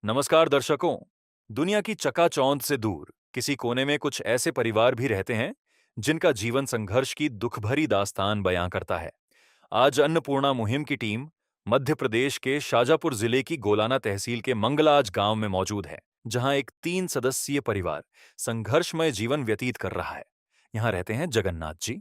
नमस्कार दर्शकों। दुनिया की चकाचौंध से दूर किसी कोने में कुछ ऐसे परिवार भी रहते हैं जिनका जीवन संघर्ष की दुखभरी दास्तान बयां करता है। आज अन्नपूर्णा मुहिम की टीम मध्य प्रदेश के शाजापुर जिले की गोलाना तहसील के मंगलाज गांव में मौजूद है, जहां एक 3 सदस्यीय परिवार संघर्षमय जीवन व्यतीत कर रहा है। यहां रहते हैं जगन्नाथ जी,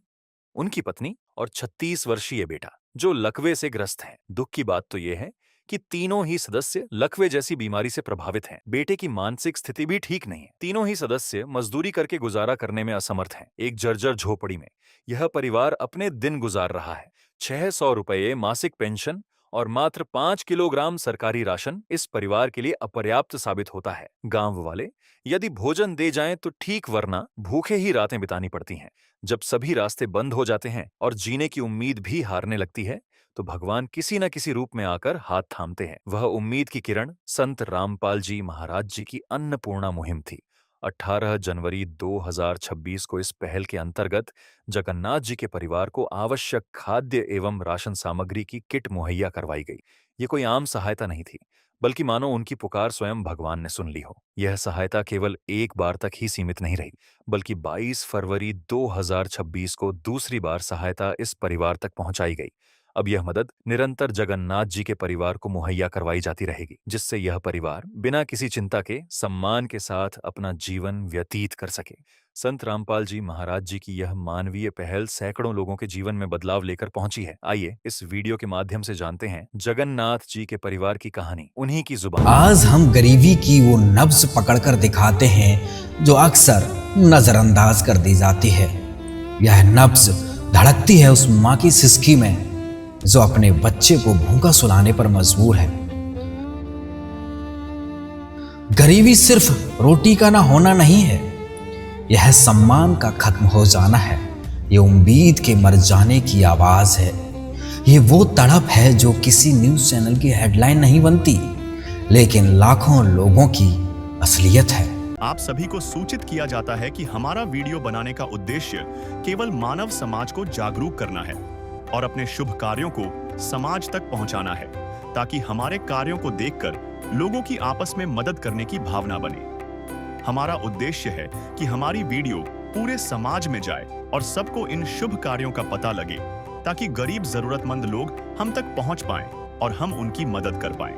उनकी पत्नी और 36 वर्षीय बेटा, जो लकवे से ग्रस्त हैं। दुख की बात तो यह है कि तीनों ही सदस्य लकवे जैसी बीमारी से प्रभावित हैं। बेटे की मानसिक स्थिति भी ठीक नहीं है। तीनों ही सदस्य मजदूरी करके गुजारा करने में असमर्थ हैं। एक जर्जर झोपड़ी में यह परिवार अपने दिन गुजार रहा है। 600 रुपये मासिक पेंशन और मात्र 5 किलोग्राम सरकारी राशन इस परिवार के लिए अपर्याप्त साबित होता है। गांव वाले यदि भोजन दे जाएं तो ठीक, वरना भूखे ही रातें बितानी पड़ती हैं। जब सभी रास्ते बंद हो जाते हैं और जीने की उम्मीद भी हारने लगती है, तो भगवान किसी न किसी रूप में आकर हाथ थामते हैं। वह उम्मीद की किरण संत रामपाल जी महाराज जी की अन्नपूर्णा मुहिम थी। 18 जनवरी 2026 को इस पहल के अंतर्गत जगन्नाथ जी के परिवार को आवश्यक खाद्य एवं राशन सामग्री की किट मुहैया करवाई गई। ये कोई आम सहायता नहीं थी, बल्कि मानो उनकी पुकार स्वयं भगवान ने सुन ली हो। यह सहायता केवल एक बार तक ही सीमित नहीं रही, बल्कि 22 फरवरी 2026 को दूसरी बार सहायता इस परिवार तक पहुंचाई गई। अब यह मदद निरंतर जगन्नाथ जी के परिवार को मुहैया करवाई जाती रहेगी, जिससे यह परिवार बिना किसी चिंता के सम्मान के साथ अपना जीवन व्यतीत कर सके। संत रामपाल जी महाराज जी की यह मानवीय पहल सैकड़ों लोगों के जीवन में बदलाव लेकर पहुंची है। आइए इस वीडियो के माध्यम से जानते हैं जगन्नाथ जी के परिवार की कहानी, उन्हीं की जुबान। आज हम गरीबी की वो नब्ज पकड़कर दिखाते हैं जो अक्सर नजरअंदाज कर दी जाती है। यह नब्ज धड़कती है उस माँ की सिसकी में जो अपने बच्चे को भूखा सुलाने पर मजबूर है। गरीबी सिर्फ रोटी का ना होना नहीं है, यह सम्मान का खत्म हो जाना है। ये उम्मीद के मर जाने की आवाज है। ये वो तड़प है जो किसी न्यूज चैनल की हेडलाइन नहीं बनती, लेकिन लाखों लोगों की असलियत है। आप सभी को सूचित किया जाता है कि हमारा वीडियो बनाने का उद्देश्य केवल मानव समाज को जागरूक करना है और अपने शुभ कार्यों को समाज तक पहुंचाना है, ताकि हमारे कार्यों को देखकर लोगों की आपस में मदद करने की भावना बने। हमारा उद्देश्य है कि हमारी वीडियो पूरे समाज में जाए और सबको इन शुभ कार्यों का पता लगे, ताकि गरीब जरूरतमंद लोग हम तक पहुंच पाएं और हम उनकी मदद कर पाएं।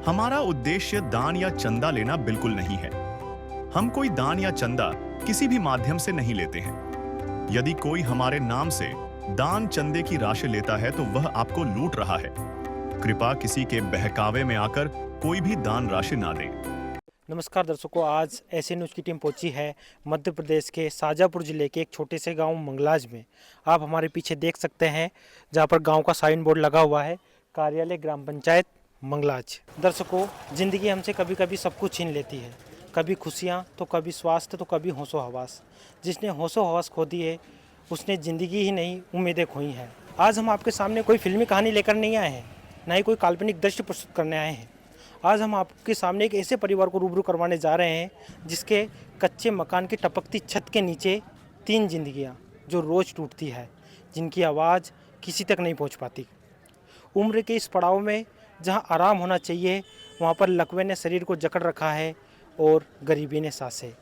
हमारा उद्देश्य दान या चंदा लेना बिल्कुल नहीं है। हम कोई दान या चंदा किसी भी माध्यम से नहीं लेते हैं। यदि कोई हमारे नाम से दान चंदे की राशि लेता है तो वह आपको लूट रहा है। कृपया किसी के बहकावे में आकर कोई भी दान राशि ना दें। नमस्कार दर्शकों, आज ऐसे न्यूज़ की टीम पहुंची है मध्य प्रदेश के शाजापुर जिले के एक छोटे से गांव मंगलाज में। आप हमारे पीछे देख सकते हैं, जहां पर गांव का साइन बोर्ड लगा हुआ है, कार्यालय ग्राम पंचायत मंगलाज। दर्शकों, ज़िंदगी हमसे कभी कभी सब कुछ छीन लेती है, कभी खुशियाँ तो कभी स्वास्थ्य तो कभी होशो हवास। जिसने होशो हवास खो दी है उसने ज़िंदगी ही नहीं, उम्मीदें खोई हैं। आज हम आपके सामने कोई फिल्मी कहानी लेकर नहीं आए हैं, ना ही कोई काल्पनिक दृश्य प्रस्तुत करने आए हैं। आज हम आपके सामने एक ऐसे परिवार को रूबरू करवाने जा रहे हैं जिसके कच्चे मकान की टपकती छत के नीचे 3 जिंदगियां जो रोज़ टूटती है, जिनकी आवाज़ किसी तक नहीं पहुंच पाती। उम्र के इस पड़ाव में जहां आराम होना चाहिए, वहां पर लकवे ने शरीर को जकड़ रखा है और गरीबी ने सांसें।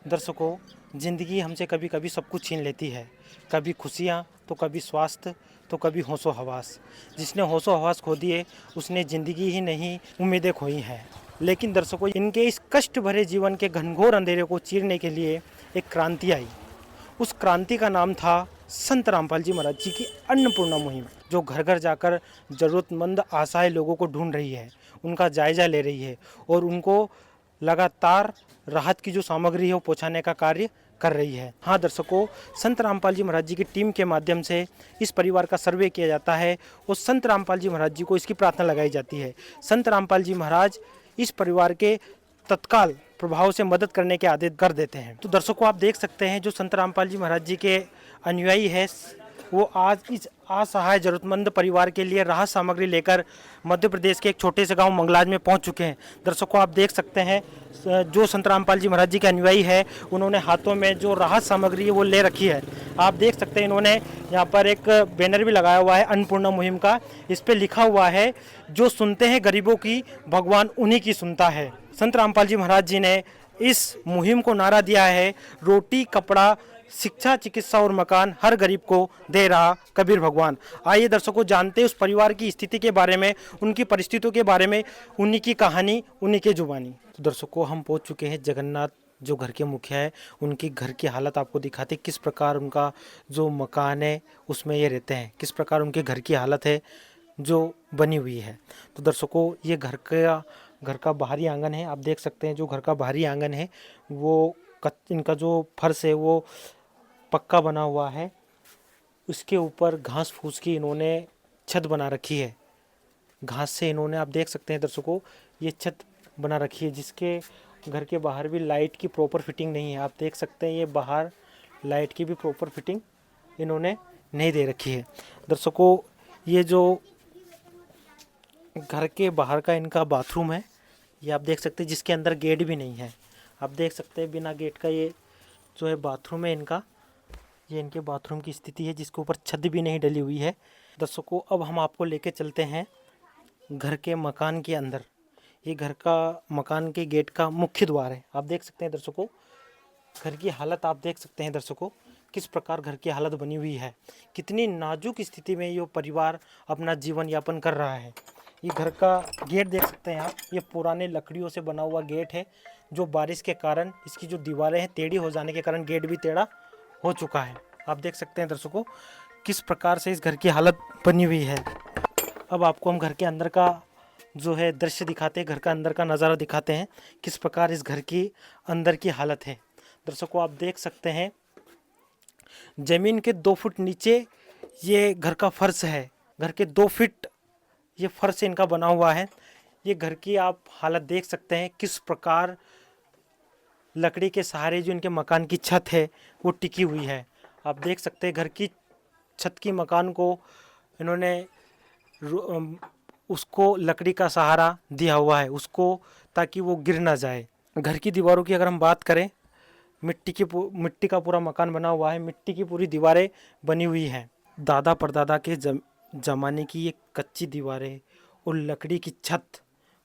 दर्शकों, ज़िंदगी हमसे कभी कभी सब कुछ छीन लेती है, कभी खुशियाँ तो कभी स्वास्थ्य तो कभी होशो हवास। जिसने होशो हवास खो दिए उसने ज़िंदगी ही नहीं, उम्मीदें खोई हैं। लेकिन दर्शकों, इनके इस कष्ट भरे जीवन के घनघोर अंधेरे को चीरने के लिए एक क्रांति आई। उस क्रांति का नाम था संत रामपाल जी महाराज जी की अन्नपूर्णा मुहिम, जो घर घर जाकर ज़रूरतमंद असहाय लोगों को ढूंढ रही है, उनका जायजा ले रही है और उनको लगातार राहत की जो सामग्री है वो पहुँचाने का कार्य कर रही है। हाँ दर्शकों, संत रामपाल जी महाराज जी की टीम के माध्यम से इस परिवार का सर्वे किया जाता है और संत रामपाल जी महाराज जी को इसकी प्रार्थना लगाई जाती है। संत रामपाल जी महाराज इस परिवार के तत्काल प्रभाव से मदद करने के आदेश कर देते हैं। तो दर्शकों, आप देख सकते हैं जो संत रामपाल जी महाराज जी के अनुयायी है, वो आज इस असहाय जरूरतमंद परिवार के लिए राहत सामग्री लेकर मध्य प्रदेश के एक छोटे से गांव मंगलाज में पहुंच चुके हैं। दर्शकों, आप देख सकते हैं जो संत रामपाल जी महाराज जी के अनुयायी है, उन्होंने हाथों में जो राहत सामग्री है वो ले रखी है। आप देख सकते हैं इन्होंने यहाँ पर एक बैनर भी लगाया हुआ है अन्नपूर्णा मुहिम का। इस पर लिखा हुआ है, जो सुनते हैं गरीबों की, भगवान उन्हीं की सुनता है। संत रामपाल जी महाराज जी ने इस मुहिम को नारा दिया है, रोटी, कपड़ा, शिक्षा, चिकित्सा और मकान हर गरीब को दे रहा कबीर भगवान। आइए दर्शकों, जानते हैं उस परिवार की स्थिति के बारे में, उनकी परिस्थितियों के बारे में, उन्हीं की कहानी, उन्हीं के जुबानी। तो दर्शकों, हम पहुंच चुके हैं जगन्नाथ, जो घर के मुखिया है, उनकी घर की हालत आपको दिखाते, किस प्रकार उनका जो मकान है उसमें ये रहते हैं, किस प्रकार उनके घर की हालत है जो बनी हुई है। तो दर्शकों, ये घर का बाहरी आंगन है। आप देख सकते हैं जो घर का बाहरी आंगन है वो इनका जो फर्श है वो पक्का बना हुआ है। उसके ऊपर घास फूस की इन्होंने छत बना रखी है। घास से इन्होंने, आप देख सकते हैं दर्शकों, ये छत बना रखी है, जिसके घर के बाहर भी लाइट की प्रॉपर फिटिंग नहीं है। आप देख सकते हैं ये बाहर लाइट की भी प्रॉपर फिटिंग इन्होंने नहीं दे रखी है। दर्शकों, ये जो घर के बाहर का इनका बाथरूम है, ये आप देख सकते हैं, जिसके अंदर गेट भी नहीं है। आप देख सकते हैं बिना गेट का ये जो है बाथरूम है इनका, ये इनके बाथरूम की स्थिति है, जिसके ऊपर छत भी नहीं डली हुई है। दर्शकों, अब हम आपको लेके चलते हैं घर के मकान के अंदर। ये घर का मकान के गेट का मुख्य द्वार है। आप देख सकते हैं दर्शकों, घर की हालत आप देख सकते हैं दर्शकों, किस प्रकार घर की हालत बनी हुई है, कितनी नाजुक स्थिति में ये परिवार अपना जीवन यापन कर रहा है। ये घर का गेट देख सकते हैं आप, ये पुराने लकड़ियों से बना हुआ गेट है, जो बारिश के कारण इसकी जो दीवारें हैं टेढ़ी हो जाने के कारण गेट भी टेढ़ा हो चुका है। आप देख सकते हैं दर्शकों, किस प्रकार से इस घर की हालत बनी हुई है। अब आपको हम घर के अंदर का जो है दृश्य दिखाते हैं, घर का अंदर का नज़ारा दिखाते हैं, किस प्रकार इस घर की अंदर की हालत है। दर्शकों, आप देख सकते हैं ज़मीन के 2 फुट नीचे ये घर का फर्श है। घर के 2 फीट ये फर्श इनका बना हुआ है। ये घर की आप हालत देख सकते हैं, किस प्रकार लकड़ी के सहारे जो इनके मकान की छत है वो टिकी हुई है। आप देख सकते हैं घर की छत की मकान को इन्होंने उसको लकड़ी का सहारा दिया हुआ है, उसको, ताकि वो गिर ना जाए। घर की दीवारों की अगर हम बात करें, मिट्टी का पूरा मकान बना हुआ है, मिट्टी की पूरी दीवारें बनी हुई हैं। दादा परदादा के ज़माने की ये कच्ची दीवारें और लकड़ी की छत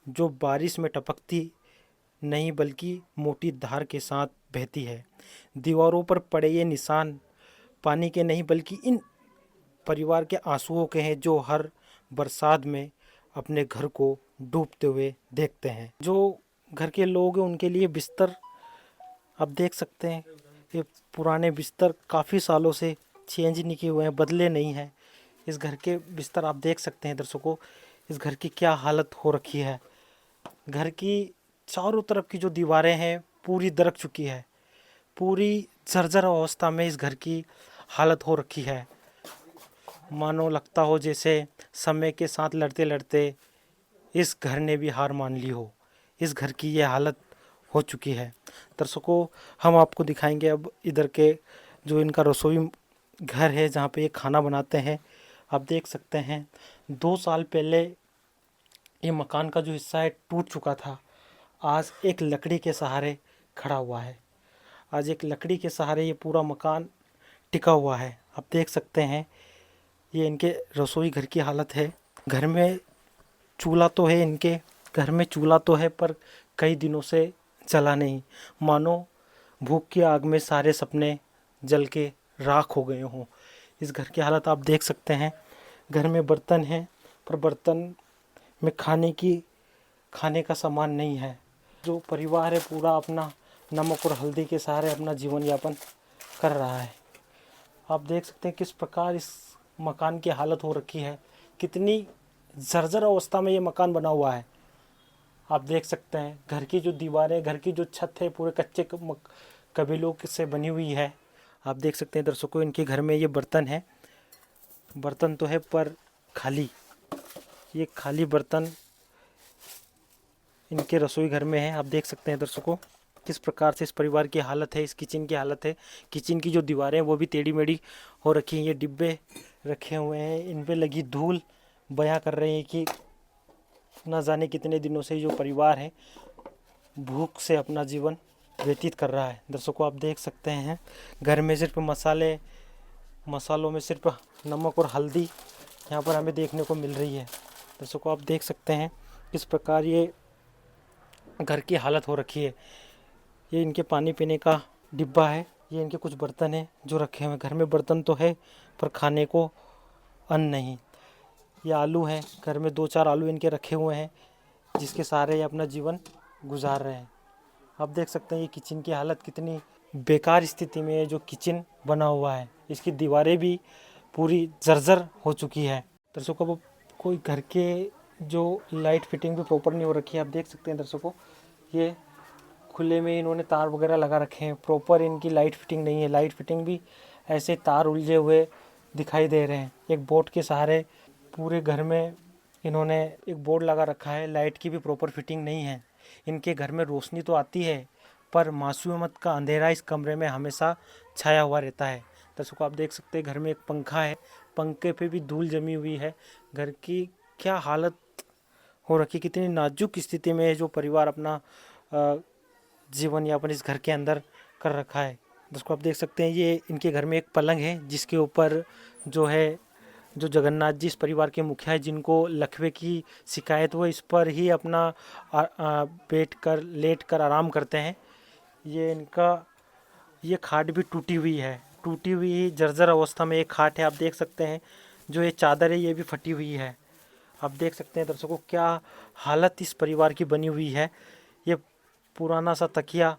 जो बारिश में टपकती नहीं बल्कि मोटी धार के साथ बहती है। दीवारों पर पड़े ये निशान पानी के नहीं बल्कि इन परिवार के आंसुओं के हैं, जो हर बरसात में अपने घर को डूबते हुए देखते हैं। जो घर के लोग हैं उनके लिए बिस्तर आप देख सकते हैं, ये पुराने बिस्तर काफ़ी सालों से चेंज नहीं किए हुए हैं, बदले नहीं हैं। इस घर के बिस्तर आप देख सकते हैं दर्शकों, इस घर की क्या हालत हो रखी है। घर की चारों तरफ की जो दीवारें हैं पूरी दरक चुकी है, पूरी जर्जर अवस्था में इस घर की हालत हो रखी है। मानो लगता हो जैसे समय के साथ लड़ते लड़ते इस घर ने भी हार मान ली हो। इस घर की ये हालत हो चुकी है। दर्शकों, हम आपको दिखाएंगे अब इधर के जो इनका रसोई घर है, जहाँ पे ये खाना बनाते हैं। आप देख सकते हैं 2 साल पहले ये मकान का जो हिस्सा है टूट चुका था, आज एक लकड़ी के सहारे खड़ा हुआ है। आज एक लकड़ी के सहारे ये पूरा मकान टिका हुआ है। आप देख सकते हैं ये इनके रसोई घर की हालत है। घर में चूल्हा तो है, इनके घर में चूल्हा तो है, पर कई दिनों से चला नहीं, मानो भूख की आग में सारे सपने जल के राख हो गए हों। इस घर की हालत आप देख सकते हैं। घर में बर्तन हैं, पर बर्तन में खाने का सामान नहीं है। जो परिवार है पूरा अपना नमक और हल्दी के सहारे अपना जीवन यापन कर रहा है। आप देख सकते हैं किस प्रकार इस मकान की हालत हो रखी है, कितनी जर्जर अवस्था में ये मकान बना हुआ है। आप देख सकते हैं घर की जो दीवारें, घर की जो छत है पूरे कच्चे कबीलों से बनी हुई है। आप देख सकते हैं दर्शकों, इनके घर में ये बर्तन है, बर्तन तो है पर खाली, ये खाली बर्तन इनके रसोई घर में है। आप देख सकते हैं दर्शकों, किस प्रकार से इस परिवार की हालत है, इस किचन की हालत है। किचन की जो दीवारें हैं वो भी टेढ़ी मेढ़ी हो रखी हैं। ये डिब्बे रखे हुए हैं, इन पे लगी धूल बयां कर रहे हैं कि न जाने कितने दिनों से जो परिवार है भूख से अपना जीवन व्यतीत कर रहा है। दर्शकों, आप देख सकते हैं घर में सिर्फ मसालों में सिर्फ नमक और हल्दी यहाँ पर हमें देखने को मिल रही है। दर्शकों, आप देख सकते हैं किस प्रकार ये घर की हालत हो रखी है। ये इनके पानी पीने का डिब्बा है, ये इनके कुछ बर्तन हैं जो रखे हुए हैं। घर में बर्तन तो है पर खाने को अन्न नहीं। ये आलू है, घर में 2-4 आलू इनके रखे हुए हैं जिसके सहारे ये अपना जीवन गुजार रहे हैं। आप देख सकते हैं ये किचन की हालत कितनी बेकार स्थिति में है। जो किचन बना हुआ है इसकी दीवारें भी पूरी जर्जर हो चुकी है। दर्शकों, वो कोई घर के जो लाइट फिटिंग भी प्रॉपर नहीं हो रखी है। आप देख सकते हैं दर्शकों, ये खुले में इन्होंने तार वगैरह लगा रखे हैं, प्रॉपर इनकी लाइट फिटिंग नहीं है। लाइट फिटिंग भी ऐसे तार उलझे हुए दिखाई दे रहे हैं। एक बोर्ड के सहारे पूरे घर में इन्होंने एक बोर्ड लगा रखा है। लाइट की भी प्रॉपर फिटिंग नहीं है। इनके घर में रोशनी तो आती है पर मासूमियत का अंधेरा इस कमरे में हमेशा छाया हुआ रहता है। दर्शकों, आप देख सकते हैं घर में एक पंखा है, पंखे पे भी धूल जमी हुई है। घर की क्या हालत हो रखी, कितनी नाजुक स्थिति में जो परिवार अपना जीवन यापन इस घर के अंदर कर रखा है। दर्शकों, आप देख सकते हैं ये इनके घर में एक पलंग है जिसके ऊपर जो जगन्नाथ जी इस परिवार के मुखिया है, जिनको लकवे की शिकायत, वो इस पर ही अपना लेट कर आराम करते हैं। ये खाट भी टूटी हुई जर्जर अवस्था में एक खाट है। आप देख सकते हैं जो ये चादर है ये भी फटी हुई है। आप देख सकते हैं दर्शकों क्या हालत इस परिवार की बनी हुई है। ये पुराना सा तकिया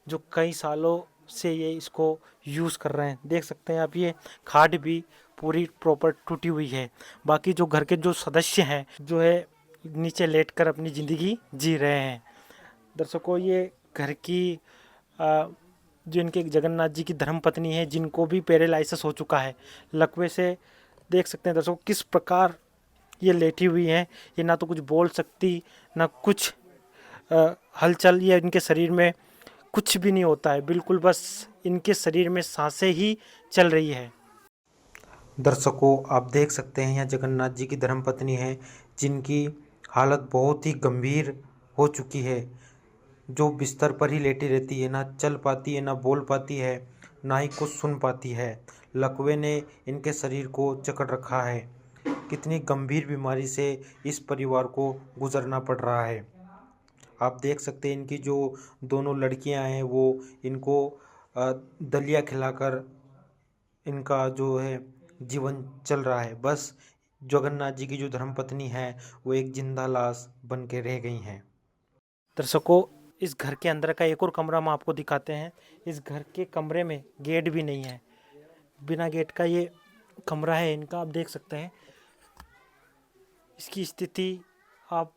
जो कई सालों से ये इसको यूज़ कर रहे हैं। देख सकते हैं आप ये खाट भी पूरी प्रॉपर टूटी हुई है। बाकी जो घर के जो सदस्य हैं जो है नीचे लेटकर अपनी ज़िंदगी जी रहे हैं। दर्शकों, ये घर की जो इनके जगन्नाथ जी की धर्मपत्नी है जिनको भी पैरालिसिस हो चुका है लकवे से, देख सकते हैं दर्शकों किस प्रकार ये लेटी हुई हैं। ये ना तो कुछ बोल सकती ना कुछ हलचल, ये इनके शरीर में कुछ भी नहीं होता है, बिल्कुल बस इनके शरीर में सांसें ही चल रही है। दर्शकों, आप देख सकते हैं यहाँ जगन्नाथ जी की धर्मपत्नी है जिनकी हालत बहुत ही गंभीर हो चुकी है। जो बिस्तर पर ही लेटी रहती है, ना चल पाती है, ना बोल पाती है, ना ही कुछ सुन पाती है। लकवे ने इनके शरीर को जकड़ रखा है। कितनी गंभीर बीमारी से इस परिवार को गुजरना पड़ रहा है। आप देख सकते हैं इनकी जो दोनों लड़कियां हैं वो इनको दलिया खिलाकर इनका जो है जीवन चल रहा है। बस जगन्नाथ जी की जो धर्मपत्नी है वो एक जिंदा लाश बन के रह गई हैं। दर्शकों, इस घर के अंदर का एक और कमरा हम आपको दिखाते हैं। इस घर के कमरे में गेट भी नहीं है, बिना गेट का ये कमरा है इनका। आप देख सकते हैं इसकी स्थिति, आप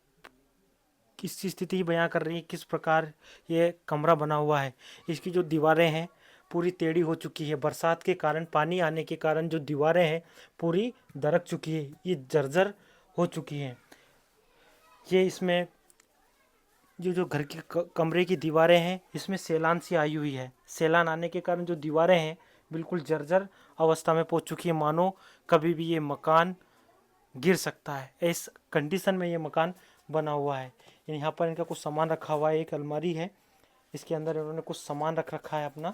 किसकी स्थिति बयां कर रही है किस प्रकार ये कमरा बना हुआ है। इसकी जो दीवारें हैं पूरी टेढ़ी हो चुकी है। बरसात के कारण, पानी आने के कारण जो दीवारें हैं पूरी दरक चुकी है, ये जर्जर हो चुकी हैं। ये इसमें जो घर की कमरे की दीवारें हैं इसमें सैलान सी आई हुई है। सैलान आने के कारण जो दीवारें हैं बिल्कुल जर्जर अवस्था में पहुंच चुकी है, मानो कभी भी ये मकान गिर सकता है। इस कंडीशन में ये मकान बना हुआ है। यहाँ पर इनका कुछ सामान रखा हुआ है, एक अलमारी है, इसके अंदर इन्होंने कुछ सामान रख रखा है अपना।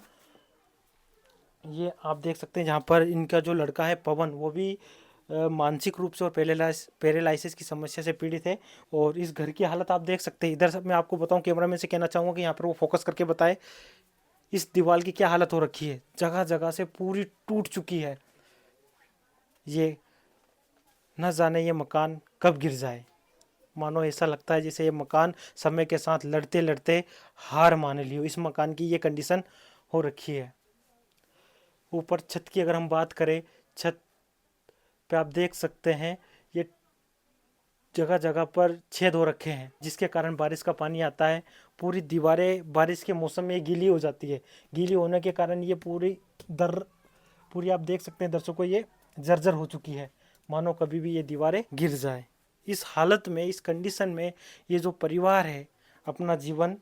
ये आप देख सकते हैं जहाँ पर इनका जो लड़का है पवन, वो भी मानसिक रूप से और पैरालिसिस की समस्या से पीड़ित है। और इस घर की हालत आप देख सकते हैं। इधर से मैं आपको बताऊं, कैमरामैन से कहना चाहूँगा कि यहाँ पर वो फोकस करके बताए इस दीवार की क्या हालत हो रखी है। जगह जगह से पूरी टूट चुकी है। ये न जाने ये मकान कब गिर जाए, मानो ऐसा लगता है जैसे ये मकान समय के साथ लड़ते लड़ते हार मान ली हो। इस मकान की ये कंडीशन हो रखी है। ऊपर छत की अगर हम बात करें, छत पे आप देख सकते हैं ये जगह जगह पर छेद हो रखे हैं जिसके कारण बारिश का पानी आता है। पूरी दीवारें बारिश के मौसम में गीली हो जाती है। गीली होने के कारण ये पूरी आप देख सकते हैं दर्शकों ये जर्जर हो चुकी है, मानो कभी भी ये दीवारें गिर जाए। इस हालत में, इस कंडीशन में ये जो परिवार है अपना जीवन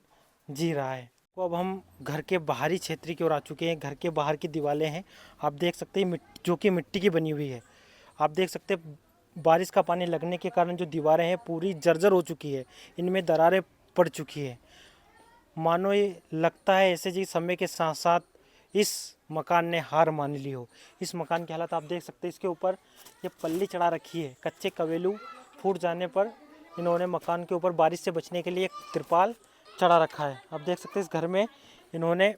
जी रहा है। तो अब हम घर के बाहरी क्षेत्र की ओर आ चुके हैं। घर के बाहर की दीवारें हैं, आप देख सकते हैं जो कि मिट्टी की बनी हुई है। आप देख सकते हैं बारिश का पानी लगने के कारण जो दीवारें हैं पूरी जर्जर हो चुकी है, इनमें दरारें पड़ चुकी है। मानो ये लगता है ऐसे जी समय के साथ साथ इस मकान ने हार मान ली हो। इस मकान की हालत आप देख सकते हैं, इसके ऊपर ये पल्ली चढ़ा रखी है। कच्चे कवेलू फूट जाने पर इन्होंने मकान के ऊपर बारिश से बचने के लिए एक तिरपाल चढ़ा रखा है। आप देख सकते हैं इस घर में इन्होंने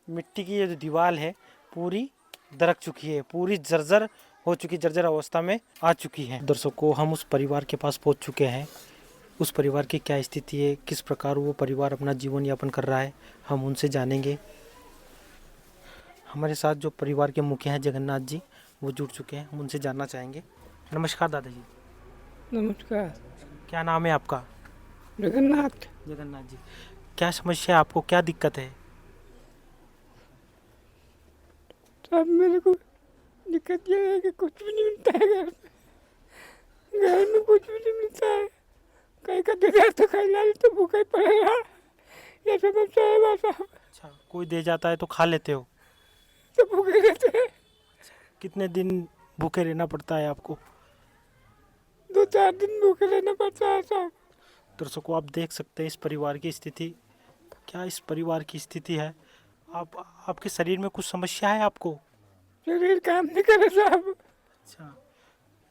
मिट्टी की ये जो दीवार है पूरी दरक चुकी है, पूरी जर्जर हो चुकी, जर्जर अवस्था में आ चुकी है। दर्शकों, हम उस परिवार के पास पहुंच चुके हैं। उस परिवार की क्या स्थिति है, किस प्रकार वो परिवार अपना जीवन यापन कर रहा है, हम उनसे जानेंगे। हमारे साथ जो परिवार के मुखिया हैं जगन्नाथ जी, वो जुड़ चुके हैं, हम उनसे जानना चाहेंगे। नमस्कार दादाजी। नमस्कार। क्या नाम है आपका? जगन्नाथ। जगन्नाथ जी, क्या समस्या है आपको, क्या दिक्कत है? अब मेरे को दिक्कत ये है कि कुछ भी नहीं मिलता है घर में। घर में कुछ भी नहीं मिलता है। कहीं का दे तो खाई ला तो भूखा ही पड़ेगा, ये समस्या है बस। अच्छा, कोई दे जाता है तो खा लेते हो? तो भूखे रहते हैं। कितने दिन भूखे रहना पड़ता है आपको? 2-4 दिन भूखे रहना पड़ता है साहब। दर्शकों, आप देख सकते हैं इस परिवार की स्थिति। क्या इस परिवार की स्थिति है? आपके शरीर में कुछ समस्या है आपको? शरीर काम नहीं करे साहब। अच्छा,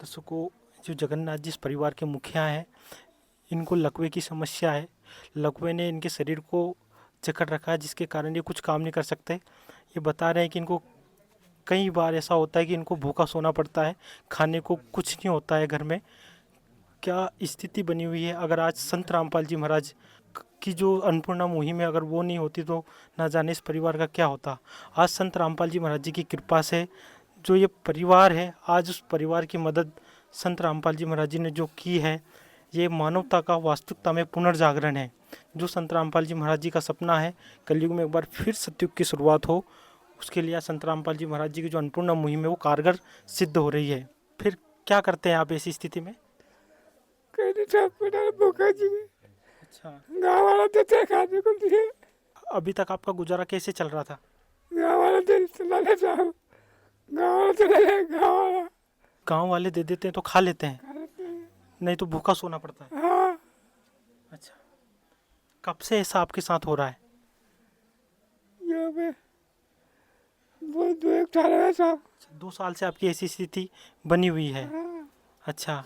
दर्शकों, जो जगन्नाथ जी इस परिवार के मुखिया हैं, इनको लकवे की समस्या है। लकवे ने इनके शरीर को जकड़ रखा है, जिसके कारण ये कुछ काम नहीं कर सकते। ये बता रहे हैं कि इनको कई बार ऐसा होता है कि इनको भूखा सोना पड़ता है, खाने को कुछ नहीं होता है घर में। क्या स्थिति बनी हुई है। अगर आज संत रामपाल जी महाराज की जो अन्नपूर्णा मुहिम है, अगर वो नहीं होती तो ना जाने इस परिवार का क्या होता। आज संत रामपाल जी महाराज जी की कृपा से जो ये परिवार है, आज उस परिवार की मदद संत रामपाल जी महाराज जी ने जो की है, ये मानवता का वास्तविकता में पुनर्जागरण है। जो संत रामपाल जी महाराज जी का सपना है कलयुग में एक बार फिर सतयुग की शुरुआत हो, उसके लिए संत रामपाल जी महाराज जी की जो अन्नपूर्णा मुहिम है वो कारगर सिद्ध हो रही है। फिर क्या करते हैं आप ऐसी स्थिति में? भूखा जी। अच्छा, गाँव वाला देते हैं खाने को दिए। अभी तक आपका गुजारा कैसे चल रहा था? गाँव वाला दे चला ले साहब। गाँव वाला चला ले, गाँव वाले दे देते हैं तो खा लेते हैं, नहीं तो भूखा सोना पड़ता है। हाँ। अच्छा, कब से ऐसा आपके साथ हो रहा है? ये बे वो 2-1 साल है साहब। 2 साल से आपकी ऐसी स्थिति बनी हुई है। हाँ। अच्छा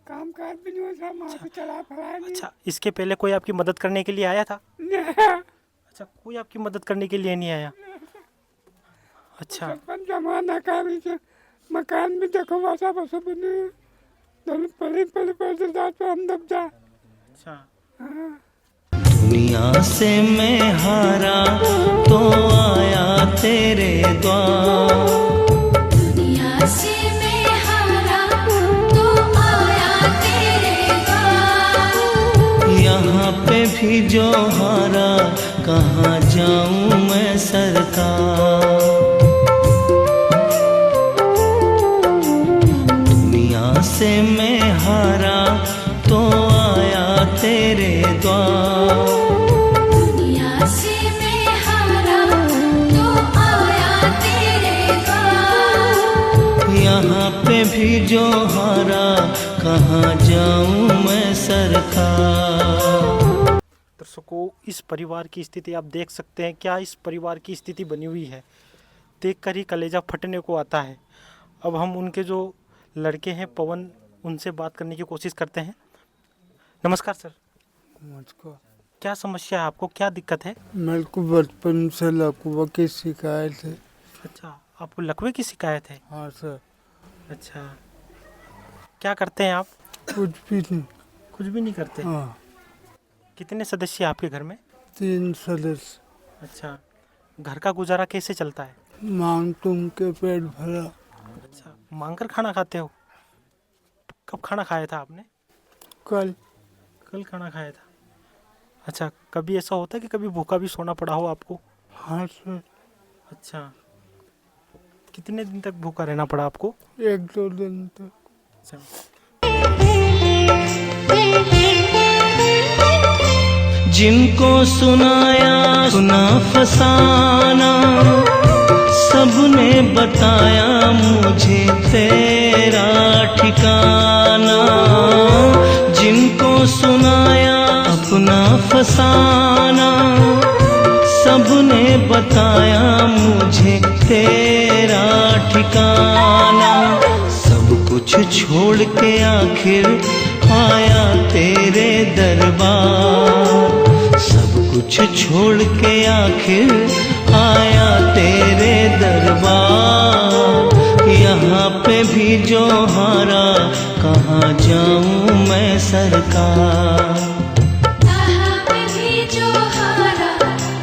काम काज भी नहीं हो साहब, वहाँ से चला फरा नहीं। अच्छा, इसके पहले कोई आपकी मदद करने के लिए आया था? अच्छा, कोई आपकी मदद करने के लिए नहीं आया। अच्छा, सरपंच जमाना काम से मकान भी देखो वैसा वैसा बने, पड़े तो हम दब जा। अच्छा, दुनिया से मैं हारा तो आया तेरे द्वार। दुनिया से मैं हारा तो आया तेरे द्वार। यहाँ पे भी जो हारा कहाँ जाऊँ मैं सरकार। दुनिया से मैं हारा तो आया तेरे द्वार। दुनिया से मैं हारा तो आया तेरे द्वार। यहाँ पे भी जो हारा कहाँ जाऊँ मैं सरकार। दर्शकों, इस परिवार की स्थिति आप देख सकते हैं। क्या इस परिवार की स्थिति बनी हुई है, देखकर ही कलेजा फटने को आता है। अब हम उनके जो लड़के हैं पवन, उनसे बात करने की कोशिश करते हैं। नमस्कार सर। मुझको क्या समस्या है आपको, क्या दिक्कत है? मेरे को बचपन से लकवा की शिकायत है। अच्छा, आपको लकवे की शिकायत है? हाँ सर। अच्छा, क्या करते हैं आप? कुछ भी नहीं। कुछ भी नहीं करते? हाँ। कितने सदस्य हैं आपके घर में? 3 सदस्य। अच्छा, घर का गुजारा कैसे चलता है? मांग तुम के पेट भरा। अच्छा, मांग कर खाना खाते हो? कब खाना खाया था आपने? कल खाना खाया था। अच्छा, कभी ऐसा होता है कि कभी भूखा भी सोना पड़ा हो आपको? हाँ सर। अच्छा, कितने दिन तक भूखा रहना पड़ा आपको? 1-2 दिन तक। अच्छा, जिनको सुनाया सुना फसाना, सबने बताया मुझे तेरा ठिकाना। जिनको सुनाया अपना फसाना, सबने बताया मुझे तेरा ठिकाना। सब कुछ छोड़ के आखिर आया तेरे दरबार। सब कुछ छोड़ के आखिर आया तेरे दरबार। यहाँ पे भी जो हारा, कहाँ जाऊँ मैं सरकार। कहाँ पे भी जो हारा,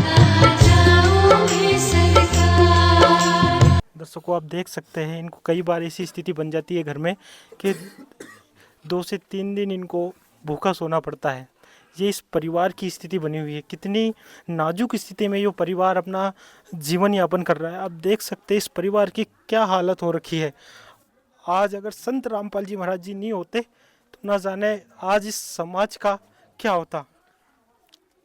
कहाँ जाऊँ मैं सरकार। दर्शकों आप देख सकते हैं इनको कई बार ऐसी स्थिति बन जाती है घर में कि 2 से 3 दिन इनको भूखा सोना पड़ता है। ये इस परिवार की स्थिति बनी हुई है, कितनी नाजुक स्थिति में ये परिवार अपना जीवन यापन कर रहा है। आप देख सकते हैं इस परिवार की क्या हालत हो रखी है। आज अगर संत रामपाल जी महाराज जी नहीं होते तो ना जाने आज इस समाज का क्या होता।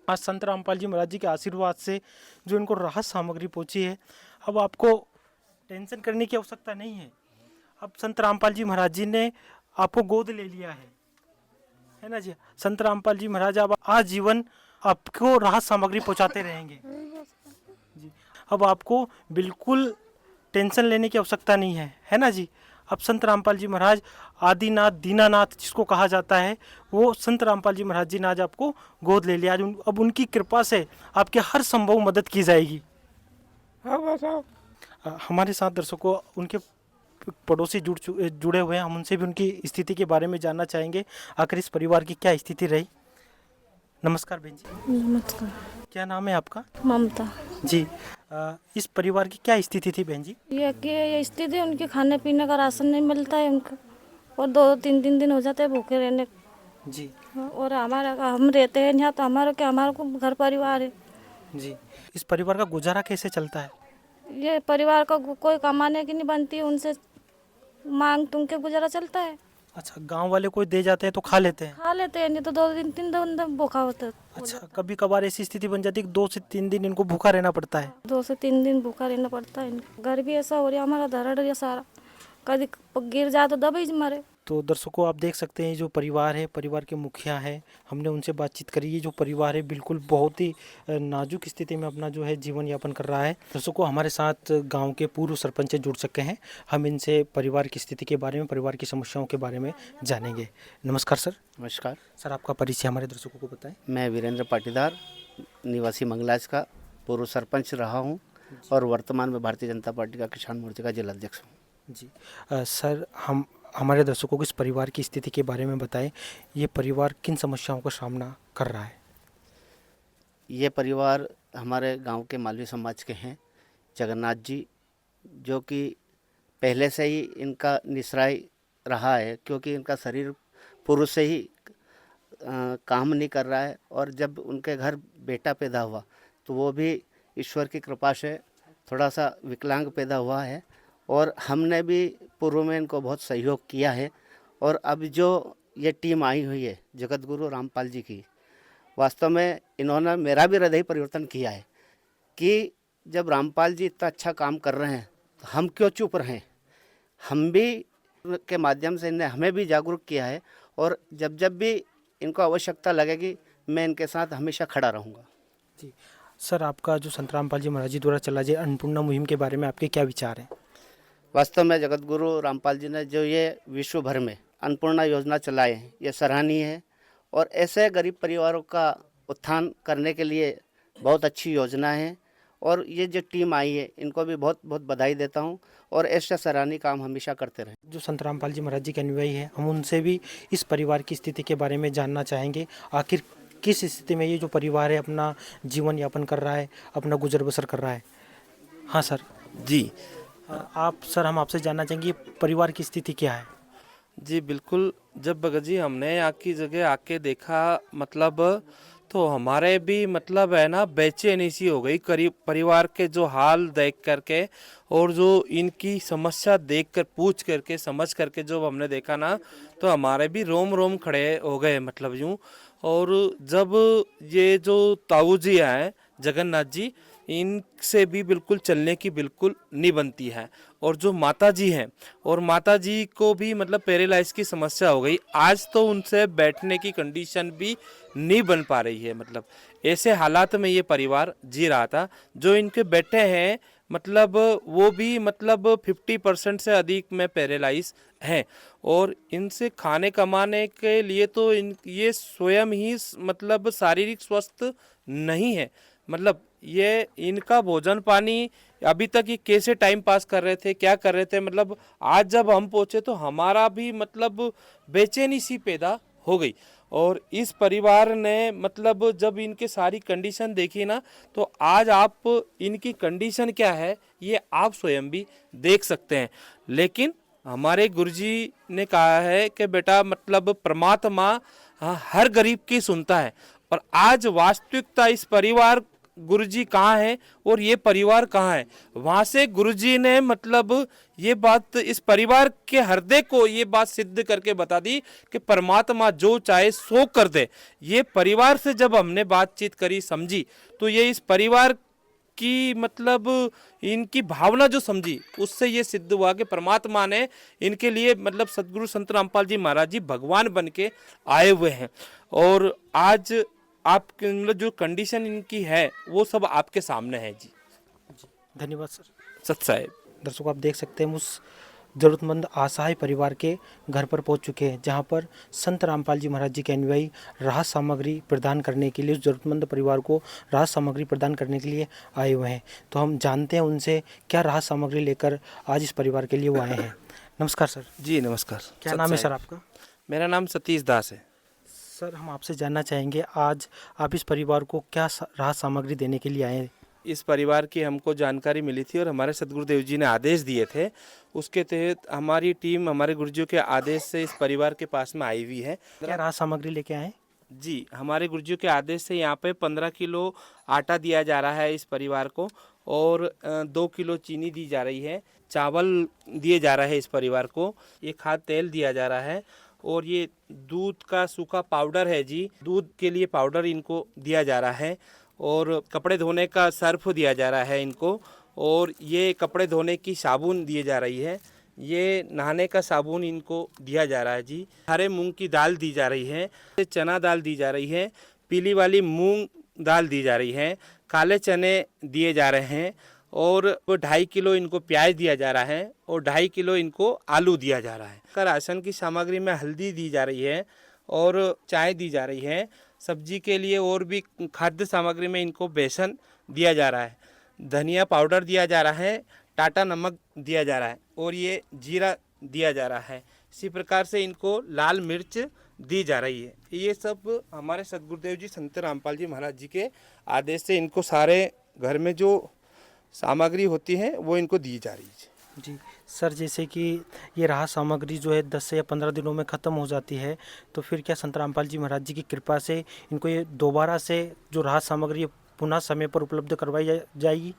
आज संत रामपाल जी महाराज जी के आशीर्वाद से जो इनको राहत सामग्री पहुंची है, अब आपको टेंशन करने की आवश्यकता नहीं है। अब संत रामपाल जी महाराज जी ने आपको गोद ले लिया है ना जी। संत रामपाल जी महाराज अब आजीवन आपको राहत सामग्री पहुंचाते रहेंगे जी। अब आपको बिल्कुल टेंशन लेने की आवश्यकता नहीं है ना जी। अब संत रामपाल जी महाराज आदिनाथ दीनानाथ जिसको कहा जाता है, वो संत रामपाल जी महाराज जी ने आज आपको गोद ले लिया। अब उनकी कृपा से आपकी हर संभव मदद की जाएगी। हाँ बताओ। हमारे साथ दर्शकों उनके पड़ोसी जुड़े हुए हैं, हम उनसे भी उनकी स्थिति के बारे में जानना चाहेंगे। आखिर इस परिवार की क्या स्थिति रही। नमस्कार बहन जी। नमस्कार। क्या नाम है आपका। ममता जी। इस परिवार की क्या स्थिति थी बहन जी। ये स्थिति उनके खाने पीने का राशन नहीं मिलता है उनको, और 2-3 दिन हो जाते हैं भूखे रहने जी। और हम रहते हैं यहाँ, तो हमारा को घर परिवार है जी। इस परिवार का गुजारा कैसे चलता है। ये परिवार का कोई कमाने की नहीं बनती, उनसे मांग तुंग के गुजारा चलता है। अच्छा, गांव वाले कोई दे जाते हैं तो खा लेते हैं, नहीं तो 2-3 दिन भूखा होता है। अच्छा, कभी कभार ऐसी स्थिति बन जाती है कि 2 से 3 दिन इनको भूखा रहना पड़ता है। 2 से 3 दिन भूखा रहना पड़ता है। घर भी ऐसा हो रहा है हमारा, धड़ ये सारा कभी गिर जाए तो दबे ही मारे। तो दर्शकों आप देख सकते हैं जो परिवार है, परिवार के मुखिया है, हमने उनसे बातचीत करी। ये जो परिवार है बिल्कुल बहुत ही नाजुक स्थिति में अपना जो है जीवन यापन कर रहा है। दर्शकों हमारे साथ गांव के पूर्व सरपंच जुड़ सके हैं, हम इनसे परिवार की स्थिति के बारे में, परिवार की समस्याओं के बारे में जानेंगे। नमस्कार सर। नमस्कार सर, आपका परिचय हमारे दर्शकों को बताएं। मैं वीरेंद्र पाटीदार, निवासी मंगलाज का पूर्व सरपंच रहा हूं और वर्तमान में भारतीय जनता पार्टी का किसान मोर्चे का जिला अध्यक्ष हूं। जी। सर, हम हमारे दर्शकों को इस परिवार की स्थिति के बारे में बताएं। ये परिवार किन समस्याओं का सामना कर रहा है। ये परिवार हमारे गांव के मालवी समाज के हैं। जगन्नाथ जी, जो कि पहले से ही इनका निसराय रहा है, क्योंकि इनका शरीर पूर्व से ही काम नहीं कर रहा है, और जब उनके घर बेटा पैदा हुआ तो वो भी ईश्वर की कृपा से थोड़ा सा विकलांग पैदा हुआ है, और हमने भी पूर्व में इनको बहुत सहयोग किया है। और अब जो ये टीम आई हुई है जगत गुरु रामपाल जी की, वास्तव में इन्होंने मेरा भी हृदय परिवर्तन किया है कि जब रामपाल जी इतना अच्छा काम कर रहे हैं तो हम क्यों चुप रहें। हम भी के माध्यम से इन्हें हमें भी जागरूक किया है, और जब जब भी इनको आवश्यकता लगेगी मैं इनके साथ हमेशा खड़ा रहूँगा। जी सर, आपका जो संत रामपाल जी महाराज जी द्वारा चला जाए अन्नपूर्णा मुहिम के बारे में आपके क्या विचार हैं। वास्तव में जगत गुरु रामपाल जी ने जो ये विश्व भर में अन्नपूर्णा योजना चलाई है, ये सराहनीय है, और ऐसे गरीब परिवारों का उत्थान करने के लिए बहुत अच्छी योजना है। और ये जो टीम आई है इनको भी बहुत बहुत बधाई देता हूँ, और ऐसे सराहनीय काम हमेशा करते रहें। जो संत रामपाल जी महाराज जी के अनुयायी हैं, हम उनसे भी इस परिवार की स्थिति के बारे में जानना चाहेंगे। आखिर किस स्थिति में ये जो परिवार है अपना जीवन यापन कर रहा है, अपना गुजर बसर कर रहा है। हाँ सर। जी सर, हम आपसे जानना चाहेंगे परिवार की स्थिति क्या है। जी बिल्कुल, जब भगत जी हमने यहाँ की जगह आके देखा, मतलब तो हमारे भी मतलब है ना बेचैनी सी हो गई करीब परिवार के जो हाल देख करके, और जो इनकी समस्या देख कर पूछ करके समझ करके जो हमने देखा ना, तो हमारे भी रोम रोम खड़े हो गए, मतलब यूँ। और जब ये जो ताऊ जी हैं जगन्नाथ जी, इनसे भी बिल्कुल चलने की बिल्कुल नहीं बनती है। और जो माता जी हैं, और माता जी को भी मतलब पैरालाइज की समस्या हो गई। आज तो उनसे बैठने की कंडीशन भी नहीं बन पा रही है। मतलब ऐसे हालात में ये परिवार जी रहा था। जो इनके बेटे हैं मतलब वो भी मतलब 50% से अधिक में पैरालाइज हैं। और इनसे खाने कमाने के लिए तो ये स्वयं ही मतलब शारीरिक स्वस्थ नहीं है। मतलब ये इनका भोजन पानी अभी तक ये कैसे टाइम पास कर रहे थे, क्या कर रहे थे, मतलब आज जब हम पहुंचे तो हमारा भी मतलब बेचैनी सी पैदा हो गई। और इस परिवार ने मतलब जब इनके सारी कंडीशन देखी ना, तो आज आप इनकी कंडीशन क्या है ये आप स्वयं भी देख सकते हैं। लेकिन हमारे गुरुजी ने कहा है कि बेटा मतलब परमात्मा हर गरीब की सुनता है। और आज वास्तविकता इस परिवार गुरुजी कहाँ है और ये परिवार कहाँ है, वहाँ से गुरुजी ने मतलब ये बात इस परिवार के हृदय को ये बात सिद्ध करके बता दी कि परमात्मा जो चाहे सो कर दे। ये परिवार से जब हमने बातचीत करी, समझी, तो ये इस परिवार की मतलब इनकी भावना जो समझी, उससे ये सिद्ध हुआ कि परमात्मा ने इनके लिए मतलब सदगुरु संत रामपाल जी महाराज जी भगवान बन के आए हुए हैं। और आज आपके मतलब जो कंडीशन इनकी है वो सब आपके सामने है जी। धन्यवाद सर। सत साहेब। दर्शकों, आप देख सकते हैं उस ज़रूरतमंद असहाय परिवार के घर पर पहुंच चुके हैं, जहां पर संत रामपाल जी महाराज जी के अनुयायी राहत सामग्री प्रदान करने के लिए उस ज़रूरतमंद परिवार को राहत सामग्री प्रदान करने के लिए आए हुए हैं। तो हम जानते हैं उनसे क्या राहत सामग्री लेकर आज इस परिवार के लिए वो आए हैं। नमस्कार सर। जी नमस्कार। क्या नाम है सर आपका? मेरा नाम सतीश दास है। सर, हम आपसे जानना चाहेंगे आज आप इस परिवार को क्या राहत सामग्री देने के लिए आए हैं? इस परिवार की हमको जानकारी मिली थी और हमारे सदगुरुदेव जी ने आदेश दिए थे। उसके तहत हमारी टीम हमारे गुरुजियों के आदेश से इस परिवार के पास में आई हुई है। क्या राहत सामग्री लेके आए? जी, हमारे गुरुजियों के आदेश से यहाँ पे 15 किलो आटा दिया जा रहा है इस परिवार को, और 2 किलो चीनी दी जा रही है, चावल दिए जा रहा है इस परिवार को, ये खाद्य तेल दिया जा रहा है, और ये दूध का सूखा पाउडर है जी, दूध के लिए पाउडर इनको दिया जा रहा है, और कपड़े धोने का सर्फ दिया जा रहा है इनको, और ये कपड़े धोने की साबुन दी जा रही है, ये नहाने का साबुन इनको दिया जा रहा है जी। हरे मूंग की दाल दी जा रही है, चना दाल दी जा रही है, पीली वाली मूंग दाल दी जा रही है, काले चने दिए जा रहे हैं, और 2.5 किलो इनको प्याज दिया जा रहा है, और 2.5 किलो इनको आलू दिया जा रहा है। राशन की सामग्री में हल्दी दी जा रही है और चाय दी जा रही है। सब्जी के लिए और भी खाद्य सामग्री में इनको बेसन दिया जा रहा है, धनिया पाउडर दिया जा रहा है, टाटा नमक दिया जा रहा है, और ये जीरा दिया जा रहा है। इसी प्रकार से इनको लाल मिर्च दी जा रही है। ये सब हमारे सदगुरुदेव जी संत रामपाल जी महाराज जी के आदेश से इनको सारे घर में जो सामग्री होती है वो इनको दी जा रही है जी। सर, जैसे कि ये राहत सामग्री जो है 10 से या 15 दिनों में ख़त्म हो जाती है, तो फिर क्या संत रामपाल जी महाराज जी की कृपा से इनको ये दोबारा से जो राहत सामग्री पुनः समय पर उपलब्ध करवाई जाएगी?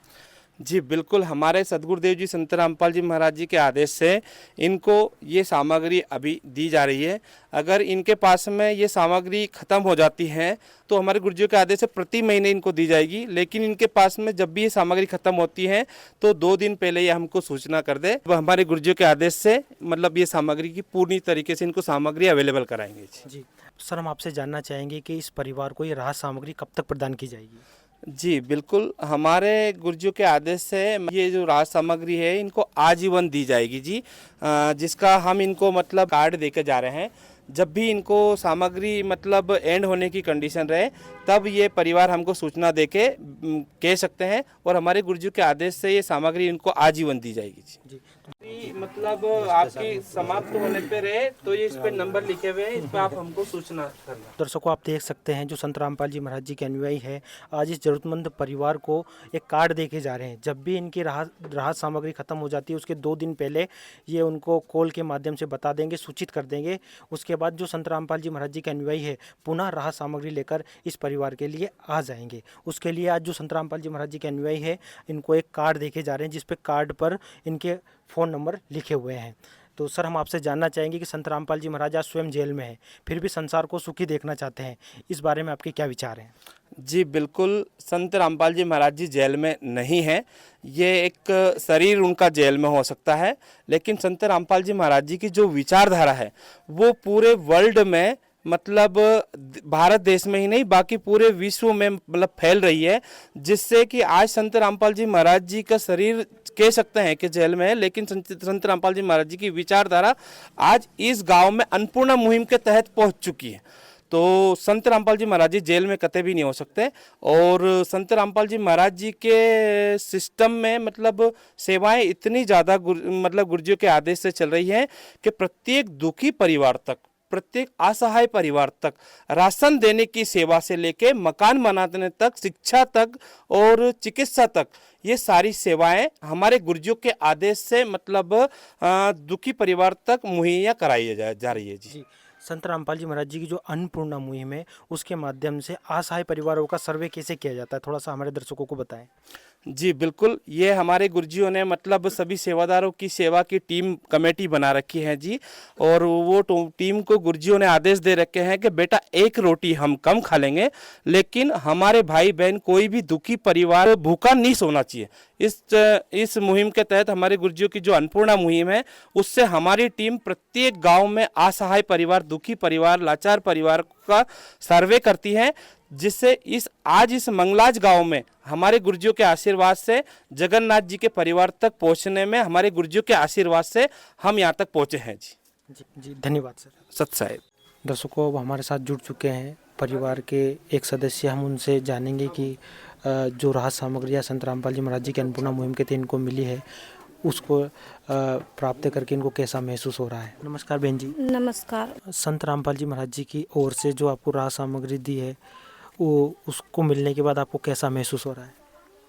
जी बिल्कुल, हमारे सदगुरुदेव जी संत रामपाल जी महाराज जी के आदेश से इनको ये सामग्री अभी दी जा रही है। अगर इनके पास में ये सामग्री ख़त्म हो जाती है तो हमारे गुरुजियों के आदेश से प्रति महीने इनको दी जाएगी। लेकिन इनके पास में जब भी ये सामग्री ख़त्म होती है तो 2 दिन पहले ये हमको सूचना कर दे, वो हमारे गुरुजियों के आदेश से मतलब ये सामग्री की पूर्ण तरीके से इनको सामग्री अवेलेबल कराएंगे। जी सर, हम आपसे जानना चाहेंगे कि इस परिवार को ये राहत सामग्री कब तक प्रदान की जाएगी? जी बिल्कुल, हमारे गुरुजियों के आदेश से ये जो राहत सामग्री है इनको आजीवन दी जाएगी जी, जिसका हम इनको मतलब कार्ड देके जा रहे हैं। जब भी इनको सामग्री मतलब एंड होने की कंडीशन रहे तब ये परिवार हमको सूचना देके कह सकते हैं, और हमारे गुरुजियों के आदेश से ये सामग्री इनको आजीवन दी जाएगी जी। मतलब आपकी समाप्त होने पे रहे तो ये इस पे नंबर लिखे हुए हैं, इस पे आप हमको सूचना करना। दर्शकों, आप देख सकते हैं जो संत रामपाल जी महाराज जी के अनुयायी है आज इस जरूरतमंद परिवार को एक कार्ड देके जा रहे हैं। जब भी इनकी राहत सामग्री खत्म हो जाती है उसके 2 दिन पहले ये उनको कॉल के माध्यम से बता देंगे, सूचित कर देंगे। उसके बाद जो संत रामपाल जी महाराज जी के अनुयायी है पुनः राहत सामग्री लेकर इस परिवार के लिए आ जाएंगे। उसके लिए आज जो संत रामपाल जी महाराज जी के अनुयायी है इनको एक कार्ड देके जा रहे हैं, जिस पे कार्ड पर इनके फ़ोन नंबर लिखे हुए हैं। तो सर हम आपसे जानना चाहेंगे कि संत रामपाल जी महाराज आज स्वयं जेल में हैं, फिर भी संसार को सुखी देखना चाहते हैं, इस बारे में आपके क्या विचार हैं? जी बिल्कुल, संत रामपाल जी महाराज जी जेल में नहीं हैं। ये एक शरीर उनका जेल में हो सकता है, लेकिन संत रामपाल जी महाराज जी की जो विचारधारा है वो पूरे वर्ल्ड में, मतलब भारत देश में ही नहीं बाकी पूरे विश्व में मतलब फैल रही है, जिससे कि आज संत रामपाल जी महाराज जी का शरीर कह सकते हैं कि जेल में है, लेकिन संत रामपाल जी महाराज जी की विचारधारा आज इस गांव में अन्नपूर्णा मुहिम के तहत पहुंच चुकी है। तो संत रामपाल जी महाराज जी जेल में कतई भी नहीं हो सकते। और संत रामपाल जी महाराज जी के सिस्टम में मतलब सेवाएं इतनी ज़्यादा मतलब गुरुजियों के आदेश से चल रही हैं कि प्रत्येक दुखी परिवार तक, प्रत्येक असहाय परिवार तक राशन देने की सेवा से लेके मकान बनाने तक, शिक्षा तक और चिकित्सा तक, ये सारी सेवाएं हमारे गुरुजियों के आदेश से मतलब दुखी परिवार तक मुहैया कराई जा रही है। जी संत रामपाल जी महाराज जी की जो अन्नपूर्णा मुहिम है उसके माध्यम से असहाय परिवारों का सर्वे कैसे किया जाता है, थोड़ा सा हमारे दर्शकों को बताएं। जी बिल्कुल, ये हमारे गुरुजियों ने मतलब सभी सेवादारों की सेवा की टीम कमेटी बना रखी है जी, और वो टीम को गुरुजियों ने आदेश दे रखे हैं कि बेटा एक रोटी हम कम खा लेंगे, लेकिन हमारे भाई बहन कोई भी दुखी परिवार भूखा नहीं सोना चाहिए। इस मुहिम के तहत हमारे गुरुजियों की जो अन्नपूर्णा मुहिम है उससे हमारी टीम प्रत्येक गाँव में असहाय परिवार, दुखी परिवार, लाचार परिवार का सर्वे करती है, जिससे इस मंगलाज गांव में हमारे गुरुजियों के आशीर्वाद से जगन्नाथ जी के परिवार तक पहुंचने में हमारे गुरुजियों के आशीर्वाद से हम यहां तक पहुंचे हैं। जी धन्यवाद सर। सत साहिब। दर्शकों अब हमारे साथ जुड़ चुके हैं परिवार के एक सदस्य, हम उनसे जानेंगे कि जो राहत सामग्रियाँ संत रामपाल जी महाराज जी की अन्नपूर्णा मुहिम के तहत इनको मिली है उसको प्राप्त करके इनको कैसा महसूस हो रहा है। नमस्कार बहन जी। नमस्कार। संत रामपाल जी महाराज जी की ओर से जो आपको राहत सामग्री दी है वो उसको मिलने के बाद आपको कैसा महसूस हो रहा है?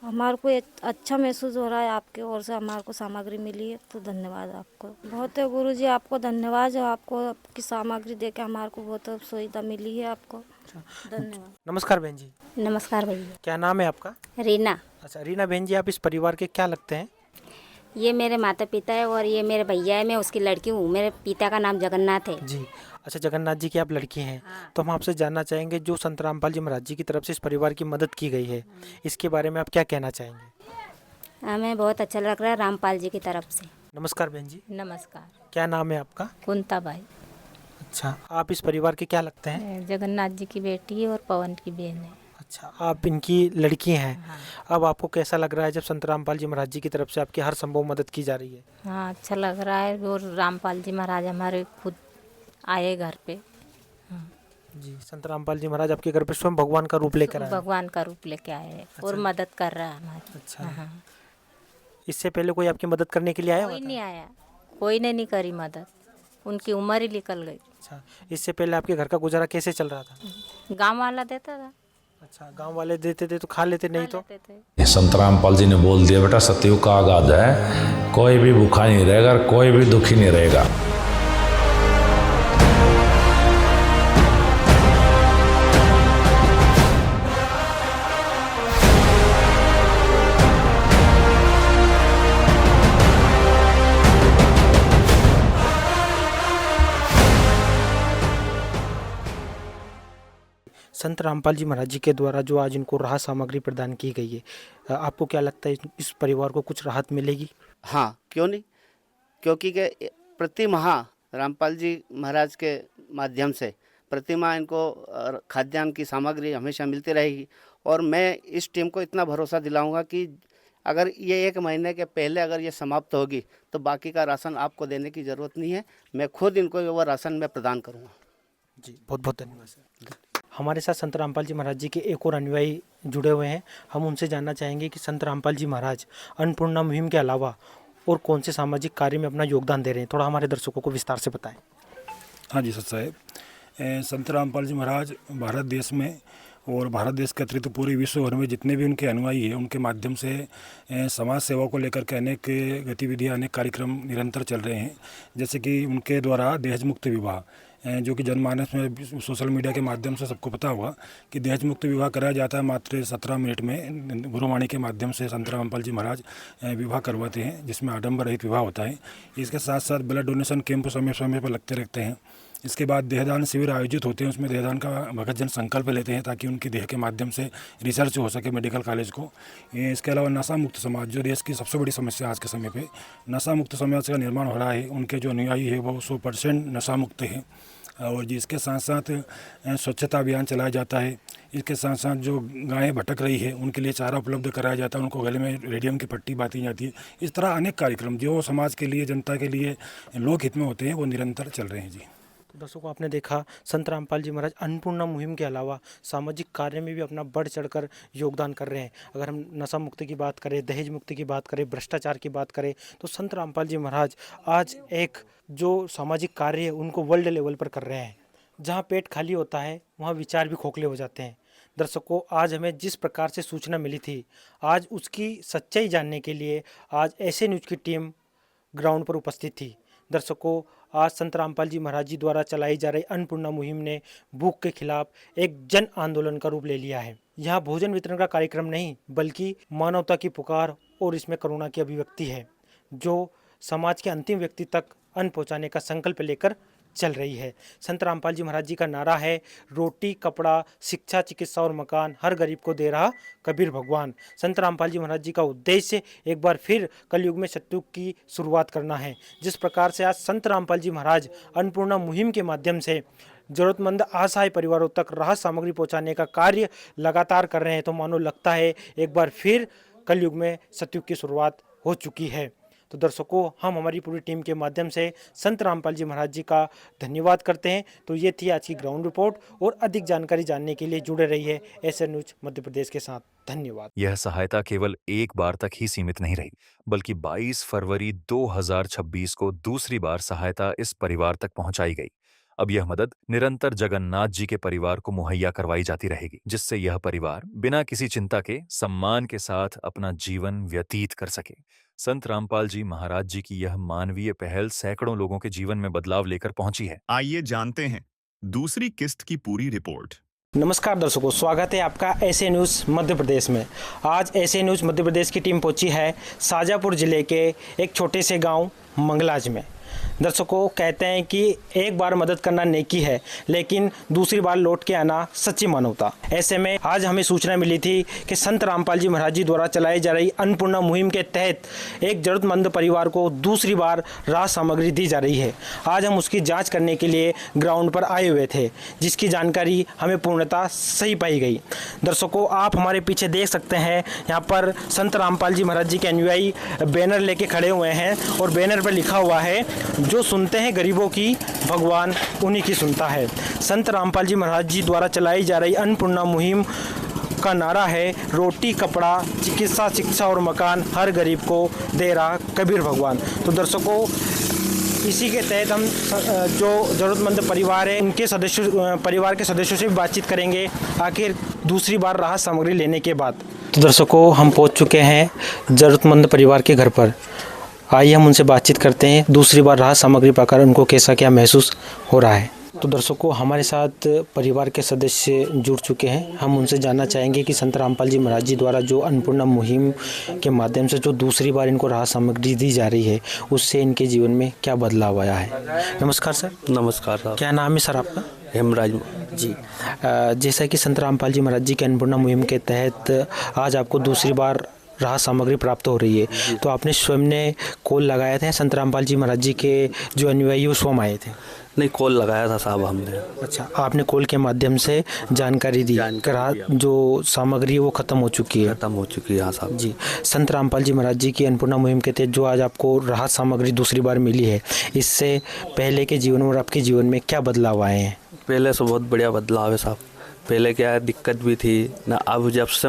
हमारे को अच्छा महसूस हो रहा है, आपके ओर से हमारे को सामग्री मिली है तो धन्यवाद आपको। बहुत है गुरुजी, आपको धन्यवाद जो आपको आपकी सामग्री देके हमारे को बहुत सुविधा मिली है, आपको धन्यवाद। नमस्कार बहन जी। नमस्कार भैया। क्या नाम है आपका? रीना। अच्छा रीना बहन जी, आप इस परिवार के क्या लगते हैं? ये मेरे माता पिता है और ये मेरे भैया है, मैं उसकी लड़की हूँ। मेरे पिता का नाम जगन्नाथ है जी। अच्छा जगन्नाथ जी की आप लड़की हैं। हाँ। तो हम आपसे जानना चाहेंगे जो संत रामपाल जी महाराज जी की तरफ से इस परिवार की मदद की गई है इसके बारे में आप क्या कहना चाहेंगे? हमें बहुत अच्छा लग रहा है रामपाल जी की तरफ से। नमस्कार बहन जी। नमस्कार। क्या नाम है आपका? कुंता बाई। अच्छा, आप इस परिवार के क्या लगते हैं? जगन्नाथ जी की बेटी और पवन की बहन है। अच्छा, आप इनकी लड़की हैं। हाँ। अब आपको कैसा लग रहा है जब संत रामपाल जी महाराज जी की तरफ से आपकी हर संभव मदद की जा रही है? हाँ अच्छा लग रहा है, और रामपाल जी महाराज हमारे खुद आए घर पे। हाँ। जी, संत रामपाल जी महाराज आपके घर पे स्वयं भगवान का रूप लेकर आए? भगवान का रूप लेके आए हैं। अच्छा। और मदद कर रहा है हमारी। अच्छा। हाँ। इससे पहले कोई आपकी मदद करने के लिए आया? कोई नहीं आया, कोई ने नहीं करी मदद, उनकी उम्र ही निकल गई। अच्छा, इससे पहले आपके घर का गुजारा कैसे चल रहा था? गाँव वाला देता था। अच्छा, गांव वाले देते थे तो खा लेते, नहीं तो? संत रामपाल जी ने बोल दिया बेटा सतयुग का आगाज है, कोई भी भूखा नहीं रहेगा, कोई भी दुखी नहीं रहेगा। संत रामपाल जी महाराज जी के द्वारा जो आज इनको राहत सामग्री प्रदान की गई है, आपको क्या लगता है इस परिवार को कुछ राहत मिलेगी? हाँ क्यों नहीं, क्योंकि के प्रति माह रामपाल जी महाराज के माध्यम से प्रति माह इनको खाद्यान्न की सामग्री हमेशा मिलती रहेगी। और मैं इस टीम को इतना भरोसा दिलाऊंगा कि अगर ये 1 महीने के पहले अगर ये समाप्त होगी तो बाकी का राशन आपको देने की ज़रूरत नहीं है, मैं खुद इनको वो राशन मैं प्रदान करूँगा। जी बहुत बहुत धन्यवाद सर। हमारे साथ संत रामपाल जी महाराज जी के एक और अनुयायी जुड़े हुए हैं, हम उनसे जानना चाहेंगे कि संत रामपाल जी महाराज अन्नपूर्णा मुहिम के अलावा और कौन से सामाजिक कार्य में अपना योगदान दे रहे हैं, थोड़ा हमारे दर्शकों को विस्तार से बताएं। हाँ जी सत साहेब, संत रामपाल जी महाराज भारत देश में और भारत देश के अतिरिक्त पूरे विश्व भर में जितने भी उनके अनुयायी हैं उनके माध्यम से समाज सेवा को लेकर के अनेक गतिविधियां, अनेक कार्यक्रम निरंतर चल रहे हैं। जैसे कि उनके द्वारा दहेज मुक्त विवाह जो कि जनमानस में सोशल मीडिया के माध्यम से सबको पता होगा कि दहेज मुक्त विवाह कराया जाता है। मात्र 17 मिनट में गुरुवाणी के माध्यम से संत रामपाल जी महाराज विवाह करवाते हैं, जिसमें आडंबर रहित विवाह होता है। इसके साथ साथ ब्लड डोनेशन कैंप समय समय पर लगते रहते हैं। इसके बाद देहदान शिविर आयोजित होते हैं, उसमें देहदान का भगतजन संकल्प लेते हैं ताकि उनकी देह के माध्यम से रिसर्च हो सके मेडिकल कॉलेज को। इसके अलावा नशा मुक्त समाज, जो देश की सबसे बड़ी समस्या आज के समय पे नशा मुक्त समाज का निर्माण हो रहा है, उनके जो अनुयायी है वो 100% नशा मुक्त है। और जिसके साथ साथ स्वच्छता अभियान चलाया जाता है। इसके साथ साथ जो गायें भटक रही है उनके लिए चारा उपलब्ध कराया जाता है, उनको गले में रेडियम की पट्टी बांटी जाती है। इस तरह अनेक कार्यक्रम जो समाज के लिए, जनता के लिए लोकहित में होते हैं, वो निरंतर चल रहे हैं जी। तो दर्शकों, आपने देखा संत रामपाल जी महाराज अन्नपूर्णा मुहिम के अलावा सामाजिक कार्य में भी अपना बढ़ चढ़कर योगदान कर रहे हैं। अगर हम नशा मुक्ति की बात करें, दहेज मुक्ति की बात करें, भ्रष्टाचार की बात करें, तो संत रामपाल जी महाराज आज एक जो सामाजिक कार्य है उनको वर्ल्ड लेवल पर कर रहे हैं। जहाँ पेट खाली होता है वहाँ विचार भी खोखले हो जाते हैं। दर्शकों, आज हमें जिस प्रकार से सूचना मिली थी, आज उसकी सच्चाई जानने के लिए आज ऐसे न्यूज़ की टीम ग्राउंड पर उपस्थित थी। दर्शकों, आज संत रामपाल जी महाराज जी द्वारा चलाई जा रही अन्नपूर्णा मुहिम ने भूख के खिलाफ एक जन आंदोलन का रूप ले लिया है। यहाँ भोजन वितरण का कार्यक्रम नहीं, बल्कि मानवता की पुकार और इसमें करुणा की अभिव्यक्ति है, जो समाज के अंतिम व्यक्ति तक अन्न पहुँचाने का संकल्प लेकर चल रही है। संत रामपाल जी महाराज जी का नारा है, रोटी, कपड़ा, शिक्षा, चिकित्सा और मकान हर गरीब को दे रहा कबीर भगवान। संत रामपाल जी महाराज जी का उद्देश्य एक बार फिर कलयुग में सतयुग की शुरुआत करना है। जिस प्रकार से आज संत रामपाल जी महाराज अन्नपूर्णा मुहिम के माध्यम से जरूरतमंद असहाय परिवारों तक राहत सामग्री पहुंचाने का कार्य लगातार कर रहे हैं, तो मानो लगता है एक बार फिर कलयुग में सतयुग की शुरुआत हो चुकी है। तो दर्शकों, हम हमारी पूरी टीम के माध्यम से संत रामपाल जी महाराज जी का धन्यवाद करते हैं। तो ये थी आज की ग्राउंड रिपोर्ट, और अधिक जानकारी जानने के लिए जुड़े रहिए एसएन न्यूज मध्य प्रदेश के साथ। धन्यवाद। यह सहायता केवल एक बार तक ही सीमित नहीं रही, बल्कि 22 फरवरी 2026 को दूसरी बार सहायता इस परिवार तक पहुंचाई गई। अब यह मदद निरंतर जगन्नाथ जी के परिवार को मुहैया करवाई जाती रहेगी, जिससे यह परिवार बिना किसी चिंता के सम्मान के साथ अपना जीवन व्यतीत कर सके। संत रामपाल जी महाराज जी की यह मानवीय पहल सैकड़ों लोगों के जीवन में बदलाव लेकर पहुंची है। आइए जानते हैं दूसरी किस्त की पूरी रिपोर्ट। नमस्कार दर्शकों, स्वागत है आपका एसए न्यूज़ मध्य प्रदेश में। आज एसए न्यूज़ मध्य प्रदेश की टीम पहुंची है शाजापुर जिले के एक छोटे से गांव मंगलाज में। दर्शकों, कहते हैं कि एक बार मदद करना नेकी है, लेकिन दूसरी बार लौट के आना सच्ची मानवता। ऐसे में आज हमें सूचना मिली थी कि संत रामपाल जी महाराज जी द्वारा चलाई जा रही अन्नपूर्णा मुहिम के तहत एक जरूरतमंद परिवार को दूसरी बार राहत सामग्री दी जा रही है। आज हम उसकी जांच करने के लिए ग्राउंड पर आए हुए थे, जिसकी जानकारी हमें पूर्णतः सही पाई गई। दर्शकों, आप हमारे पीछे देख सकते हैं, यहाँ पर संत रामपाल जी महाराज जी के अनुयायी बैनर लेके खड़े हुए हैं, और बैनर पर लिखा हुआ है, जो सुनते हैं गरीबों की, भगवान उन्हीं की सुनता है। संत रामपाल जी महाराज जी द्वारा चलाई जा रही अन्नपूर्णा मुहिम का नारा है, रोटी, कपड़ा, चिकित्सा, शिक्षा और मकान हर गरीब को दे रहा कबीर भगवान। तो दर्शकों, इसी के तहत हम जो ज़रूरतमंद परिवार है उनके सदस्यों, परिवार के सदस्यों से भी बातचीत करेंगे, आखिर दूसरी बार राहत सामग्री लेने के बाद। तो दर्शकों, हम पहुंच चुके हैं ज़रूरतमंद परिवार के घर पर। आइए हम उनसे बातचीत करते हैं, दूसरी बार राहत सामग्री पाकर उनको कैसा क्या महसूस हो रहा है। तो दर्शकों, हमारे साथ परिवार के सदस्य जुड़ चुके हैं। हम उनसे जानना चाहेंगे कि संत रामपाल जी महाराज जी द्वारा जो अन्नपूर्णा मुहिम के माध्यम से जो दूसरी बार इनको राहत सामग्री दी जा रही है, उससे इनके जीवन में क्या बदलाव आया है। नमस्कार सर। नमस्कार साहब। क्या नाम है सर आपका? हेमराज जी। जैसा कि संत रामपाल जी महाराज जी के अन्नपूर्णा मुहिम के तहत आज आपको दूसरी बार राहत सामग्री प्राप्त हो रही है, तो आपने स्वयं ने कॉल लगाया था, संत रामपाल जी महाराज जी के जो अनुयायी वो स्वयं आए थे? नहीं, कॉल लगाया था साहब हमने। अच्छा, आपने कॉल के माध्यम से जानकारी दी, जो सामग्री है वो ख़त्म हो चुकी है? ख़त्म हो चुकी है, हाँ साहब जी। संत रामपाल जी महाराज जी की अन्नपूर्णा मुहिम के तहत जो आज आपको राहत सामग्री दूसरी बार मिली है, इससे पहले के जीवन और आपके जीवन में क्या बदलाव आए हैं? पहले से बहुत बढ़िया बदलाव है साहब। पहले क्या है, दिक्कत भी थी ना, अब जब से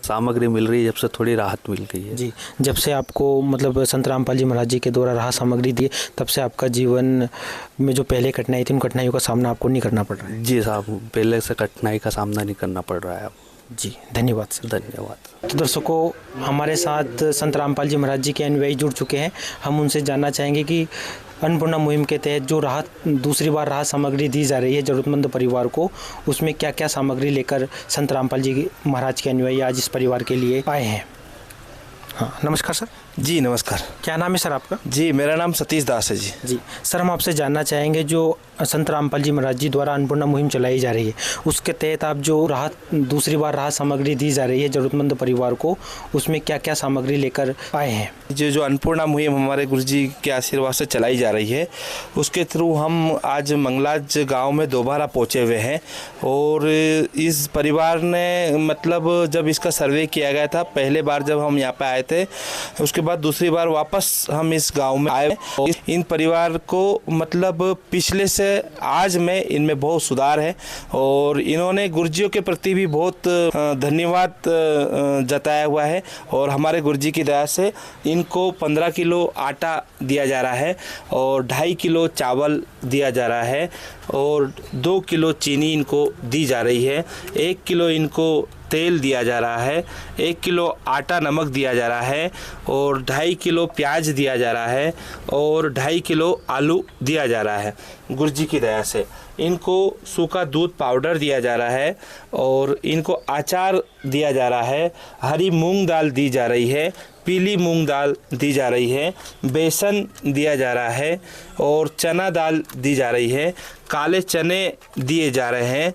सामग्री मिल रही है, जब से थोड़ी राहत मिल गई है। जी। जब से आपको मतलब संत रामपाल जी महाराज जी के द्वारा राहत सामग्री दी, तब से आपका जीवन में जो पहले कठिनाई थी, उन कठिनाइयों का सामना आपको नहीं करना पड़ रहा है? जी साहब, पहले से कठिनाई का सामना नहीं करना पड़ रहा है अब। जी धन्यवाद सर। धन्यवाद। तो दर्शकों, हमारे साथ संत रामपाल जी महाराज जी के अनुयायी जुड़ चुके हैं। हम उनसे जानना चाहेंगे कि अन्नपूर्णा मुहिम के तहत जो दूसरी बार राहत सामग्री दी जा रही है ज़रूरतमंद परिवार को, उसमें क्या क्या सामग्री लेकर संत रामपाल जी महाराज के अनुयायी आज इस परिवार के लिए आए हैं। हाँ, नमस्कार सर। जी नमस्कार। क्या नाम है सर आपका? जी मेरा नाम सतीश दास है जी। जी सर, हम आपसे जानना चाहेंगे जो संत रामपाल जी महाराज जी द्वारा अन्नपूर्णा मुहिम चलाई जा रही है, उसके तहत आप जो दूसरी बार राहत सामग्री दी जा रही है ज़रूरतमंद परिवार को, उसमें क्या क्या सामग्री लेकर आए हैं। जो अन्नपूर्णा मुहिम हमारे गुरुजी के आशीर्वाद से चलाई जा रही है, उसके थ्रू हम आज मंगलाज गांव में दोबारा पहुंचे हुए हैं। और इस परिवार ने मतलब जब इसका सर्वे किया गया था, पहले बार जब हम यहाँ पे आए थे, उसके बाद दूसरी बार वापस हम इस गांव में आए। इन परिवार को मतलब पिछले से आज में इनमें बहुत सुधार है और इन्होंने गुरुजियों के प्रति भी बहुत धन्यवाद जताया हुआ है। और हमारे गुरुजी की दया से इनको 15 किलो आटा दिया जा रहा है और 2.5 किलो चावल दिया जा रहा है और 2 किलो चीनी इनको दी जा रही है, 1 किलो इनको तेल दिया जा रहा है, 1 किलो आटा नमक दिया जा रहा है और 2.5 किलो प्याज दिया जा रहा है और 2.5 किलो आलू दिया जा रहा है। गुरुजी की दया से इनको सूखा दूध पाउडर दिया जा रहा है और इनको अचार दिया जा रहा है, हरी मूंग दाल दी जा रही है, पीली मूंग दाल दी जा रही है, बेसन दिया जा रहा है और चना दाल दी जा रही है, काले चने दिए जा रहे हैं।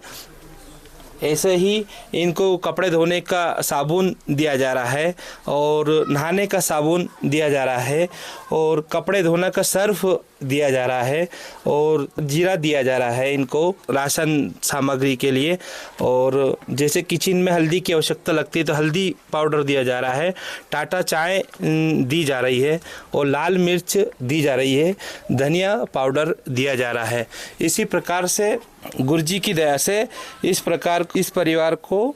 ऐसे ही इनको कपड़े धोने का साबुन दिया जा रहा है और नहाने का साबुन दिया जा रहा है और कपड़े धोने का सर्फ दिया जा रहा है और जीरा दिया जा रहा है इनको राशन सामग्री के लिए। और जैसे किचन में हल्दी की आवश्यकता लगती है तो हल्दी पाउडर दिया जा रहा है, टाटा चाय दी जा रही है और लाल मिर्च दी जा रही है, धनिया पाउडर दिया जा रहा है। इसी प्रकार से गुरुजी की दया से इस परिवार को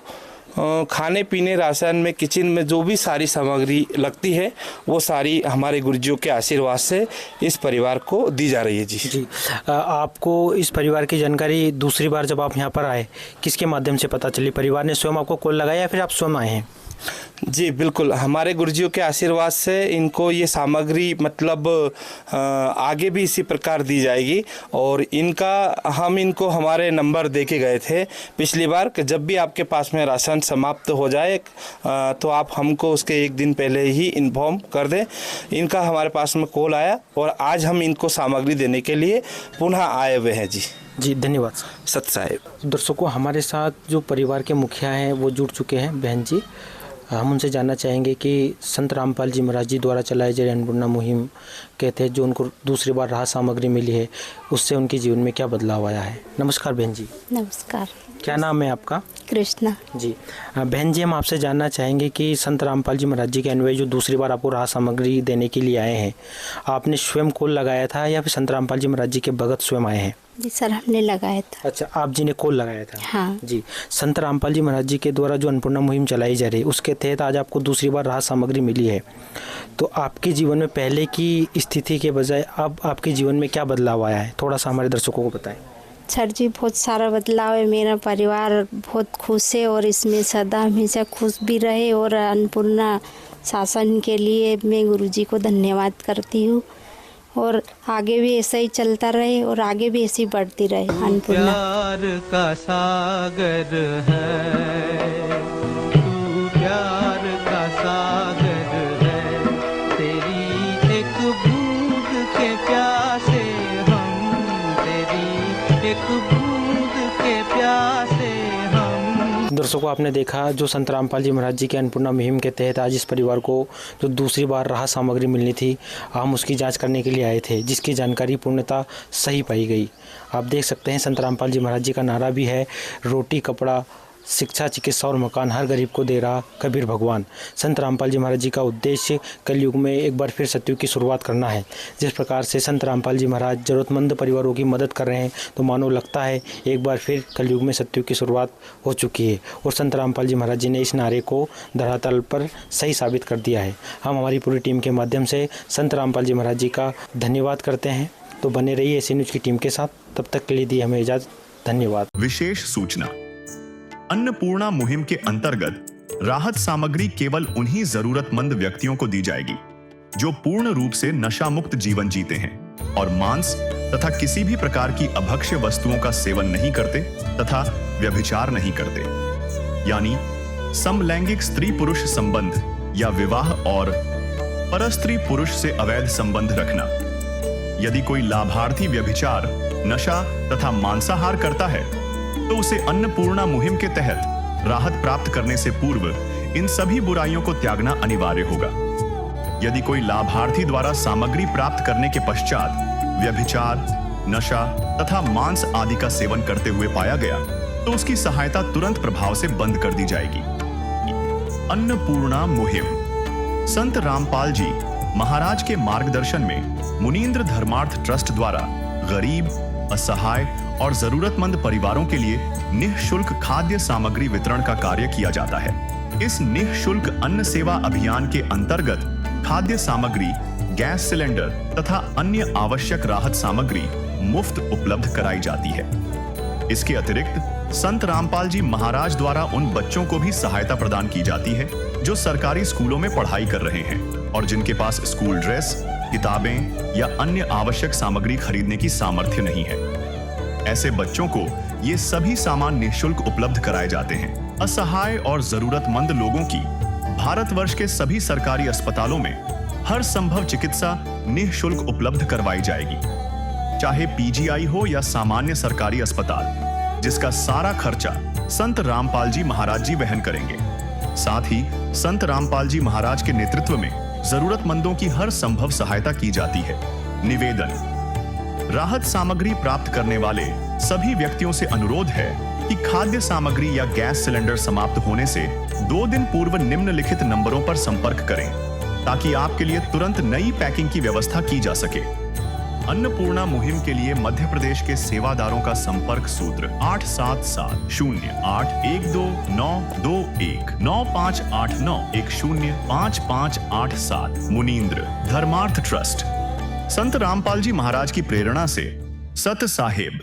खाने पीने राशन में किचन में जो भी सारी सामग्री लगती है वो सारी हमारे गुरुजियों के आशीर्वाद से इस परिवार को दी जा रही है। जी आपको इस परिवार की जानकारी दूसरी बार जब आप यहाँ पर आए किसके माध्यम से पता चली? परिवार ने स्वयं आपको कॉल लगाया या फिर आप स्वयं आए हैं? जी बिल्कुल, हमारे गुरुजियों के आशीर्वाद से इनको ये सामग्री मतलब आगे भी इसी प्रकार दी जाएगी। और हम इनको हमारे नंबर दे के गए थे पिछली बार कि जब भी आपके पास में राशन समाप्त हो जाए तो आप हमको उसके 1 दिन पहले ही इन्फॉर्म कर दें। इनका हमारे पास में कॉल आया और आज हम इनको सामग्री देने के लिए पुनः आए हुए हैं। जी धन्यवाद सत साहेब। दर्शकों, हमारे साथ जो परिवार के मुखिया हैं वो जुड़ चुके हैं, बहन जी। हम उनसे जानना चाहेंगे कि संत रामपाल जी महाराज जी द्वारा चलाए जा रहे अन्नपूर्णा मुहिम के तहत जो उनको दूसरी बार राहत सामग्री मिली है उससे उनके जीवन में क्या बदलाव आया है। नमस्कार बहन जी। नमस्कार। क्या नाम है आपका? कृष्णा। जी बहन जी, हम आपसे जानना चाहेंगे कि संत रामपाल जी महाराज जी के अनुयायी जो दूसरी बार आपको राहत सामग्री देने के लिए आए हैं, आपने स्वयं कॉल लगाया था या फिर संत रामपाल जी महाराज जी के भगत स्वयं आए हैं? जी सर, हमने लगाया था। अच्छा, आप जी ने कॉल लगाया था? हाँ जी। संत रामपाल जी महाराज जी के द्वारा जो अन्नपूर्णा मुहिम चलाई जा रही है उसके तहत आज आपको दूसरी बार राहत सामग्री मिली है, तो आपके जीवन में पहले की स्थिति के बजाय अब आपके जीवन में क्या बदलाव आया है, थोड़ा सा हमारे दर्शकों को बताएं। सर जी, बहुत सारा बदलाव है। मेरा परिवार बहुत खुश है और इसमें सदा हमेशा खुश भी रहे। और अन्नपूर्णा शासन के लिए मैं गुरुजी को धन्यवाद करती हूँ और आगे भी ऐसा ही चलता रहे और आगे भी ऐसी बढ़ती रहे अन्नपूर्णा। प्यार का सागर है तू, प्यार का सागर है, तेरी एक बूंद के प्यासे हम, तेरी एक बूंद के प्यासे हम। दर्शकों, आपने देखा जो संत रामपाल जी महाराज जी के अन्नपूर्णा मुहिम के तहत आज इस परिवार को जो दूसरी बार राहत सामग्री मिलनी थी, हम उसकी जांच करने के लिए आए थे, जिसकी जानकारी पूर्णतः सही पाई गई। आप देख सकते हैं संत रामपाल जी महाराज जी का नारा भी है, रोटी कपड़ा शिक्षा चिकित्सा और मकान हर गरीब को दे रहा कबीर भगवान। संत रामपाल जी महाराज जी का उद्देश्य कलयुग में एक बार फिर सतयुग की शुरुआत करना है। जिस प्रकार से संत रामपाल जी महाराज ज़रूरतमंद परिवारों की मदद कर रहे हैं, तो मानो लगता है एक बार फिर कलयुग में सतयुग की शुरुआत हो चुकी है और संत रामपाल जी महाराज जी ने इस नारे को धरातल पर सही साबित कर दिया है। हम हमारी पूरी टीम के माध्यम से संत रामपाल जी महाराज जी का धन्यवाद करते हैं। तो बने रहिए एसी न्यूज़ की टीम के साथ, तब तक के लिए दी हमें इजाज़त। धन्यवाद। विशेष सूचना, अन्नपूर्णा मुहिम के अंतर्गत राहत सामग्री केवल उन्हीं जरूरतमंद व्यक्तियों को दी जाएगी जो पूर्ण रूप से नशा मुक्त जीवन जीते हैं और मांस तथा किसी भी प्रकार की अभक्ष्य वस्तुओं का सेवन नहीं करते तथा व्यभिचार नहीं करते, यानी समलैंगिक स्त्री पुरुष संबंध या विवाह और परस्त्री पुरुष से अवैध संबंध रखना। यदि कोई लाभार्थी व्यभिचार, नशा तथा मांसाहार करता है तो उसे अन्नपूर्णा मुहिम के तहत राहत प्राप्त करने से पूर्व इन सभी बुराइयों को त्यागना अनिवार्य होगा। यदि कोई लाभार्थी द्वारा सामग्री प्राप्त करने के पश्चात व्यभिचार, नशा तथा मांस आदि का सेवन करते हुए पाया गया तो उसकी सहायता तुरंत प्रभाव से बंद कर दी जाएगी। अन्नपूर्णा मुहिम संत रामपाल जी महाराज के मार्गदर्शन में मुनींद्र धर्मार्थ ट्रस्ट द्वारा गरीब, असहाय और जरूरतमंद परिवारों के लिए निःशुल्क खाद्य सामग्री वितरण का कार्य किया जाता है। इस निःशुल्क अन्न सेवा अभियान के अंतर्गत खाद्य सामग्री, गैस सिलेंडर तथा अन्य आवश्यक राहत सामग्री मुफ्त उपलब्ध कराई जाती है। इसके अतिरिक्त संत रामपाल जी महाराज द्वारा उन बच्चों को भी सहायता प्रदान की जाती है जो सरकारी स्कूलों में पढ़ाई कर रहे हैं और जिनके पास स्कूल ड्रेस, किताबें या अन्य आवश्यक सामग्री खरीदने की सामर्थ्य नहीं है। ऐसे बच्चों को ये सभी सामान निःशुल्क उपलब्ध कराए जाते हैं। असहाय और जरूरतमंद लोगों की भारतवर्ष के सभी सरकारी अस्पतालों में हर संभव चिकित्सा निःशुल्क उपलब्ध करवाई जाएगी, चाहे पीजीआई हो या सामान्य सरकारी अस्पताल, जिसका सारा खर्चा संत रामपाल जी महाराज जी वहन करेंगे। साथ ही संत रामपाल जी महाराज के नेतृत्व में जरूरतमंदों की हर संभव सहायता की जाती है। निवेदन: राहत सामग्री प्राप्त करने वाले सभी व्यक्तियों से अनुरोध है कि खाद्य सामग्री या गैस सिलेंडर समाप्त होने से 2 दिन पूर्व निम्नलिखित नंबरों पर संपर्क करें ताकि आपके लिए तुरंत नई पैकिंग की व्यवस्था की जा सके। अन्नपूर्णा मुहिम के लिए मध्य प्रदेश के सेवादारों का संपर्क सूत्र 8770819589105587 मुनींद्र धर्मार्थ ट्रस्ट। संत रामपाल जी महाराज की प्रेरणा से सत साहेब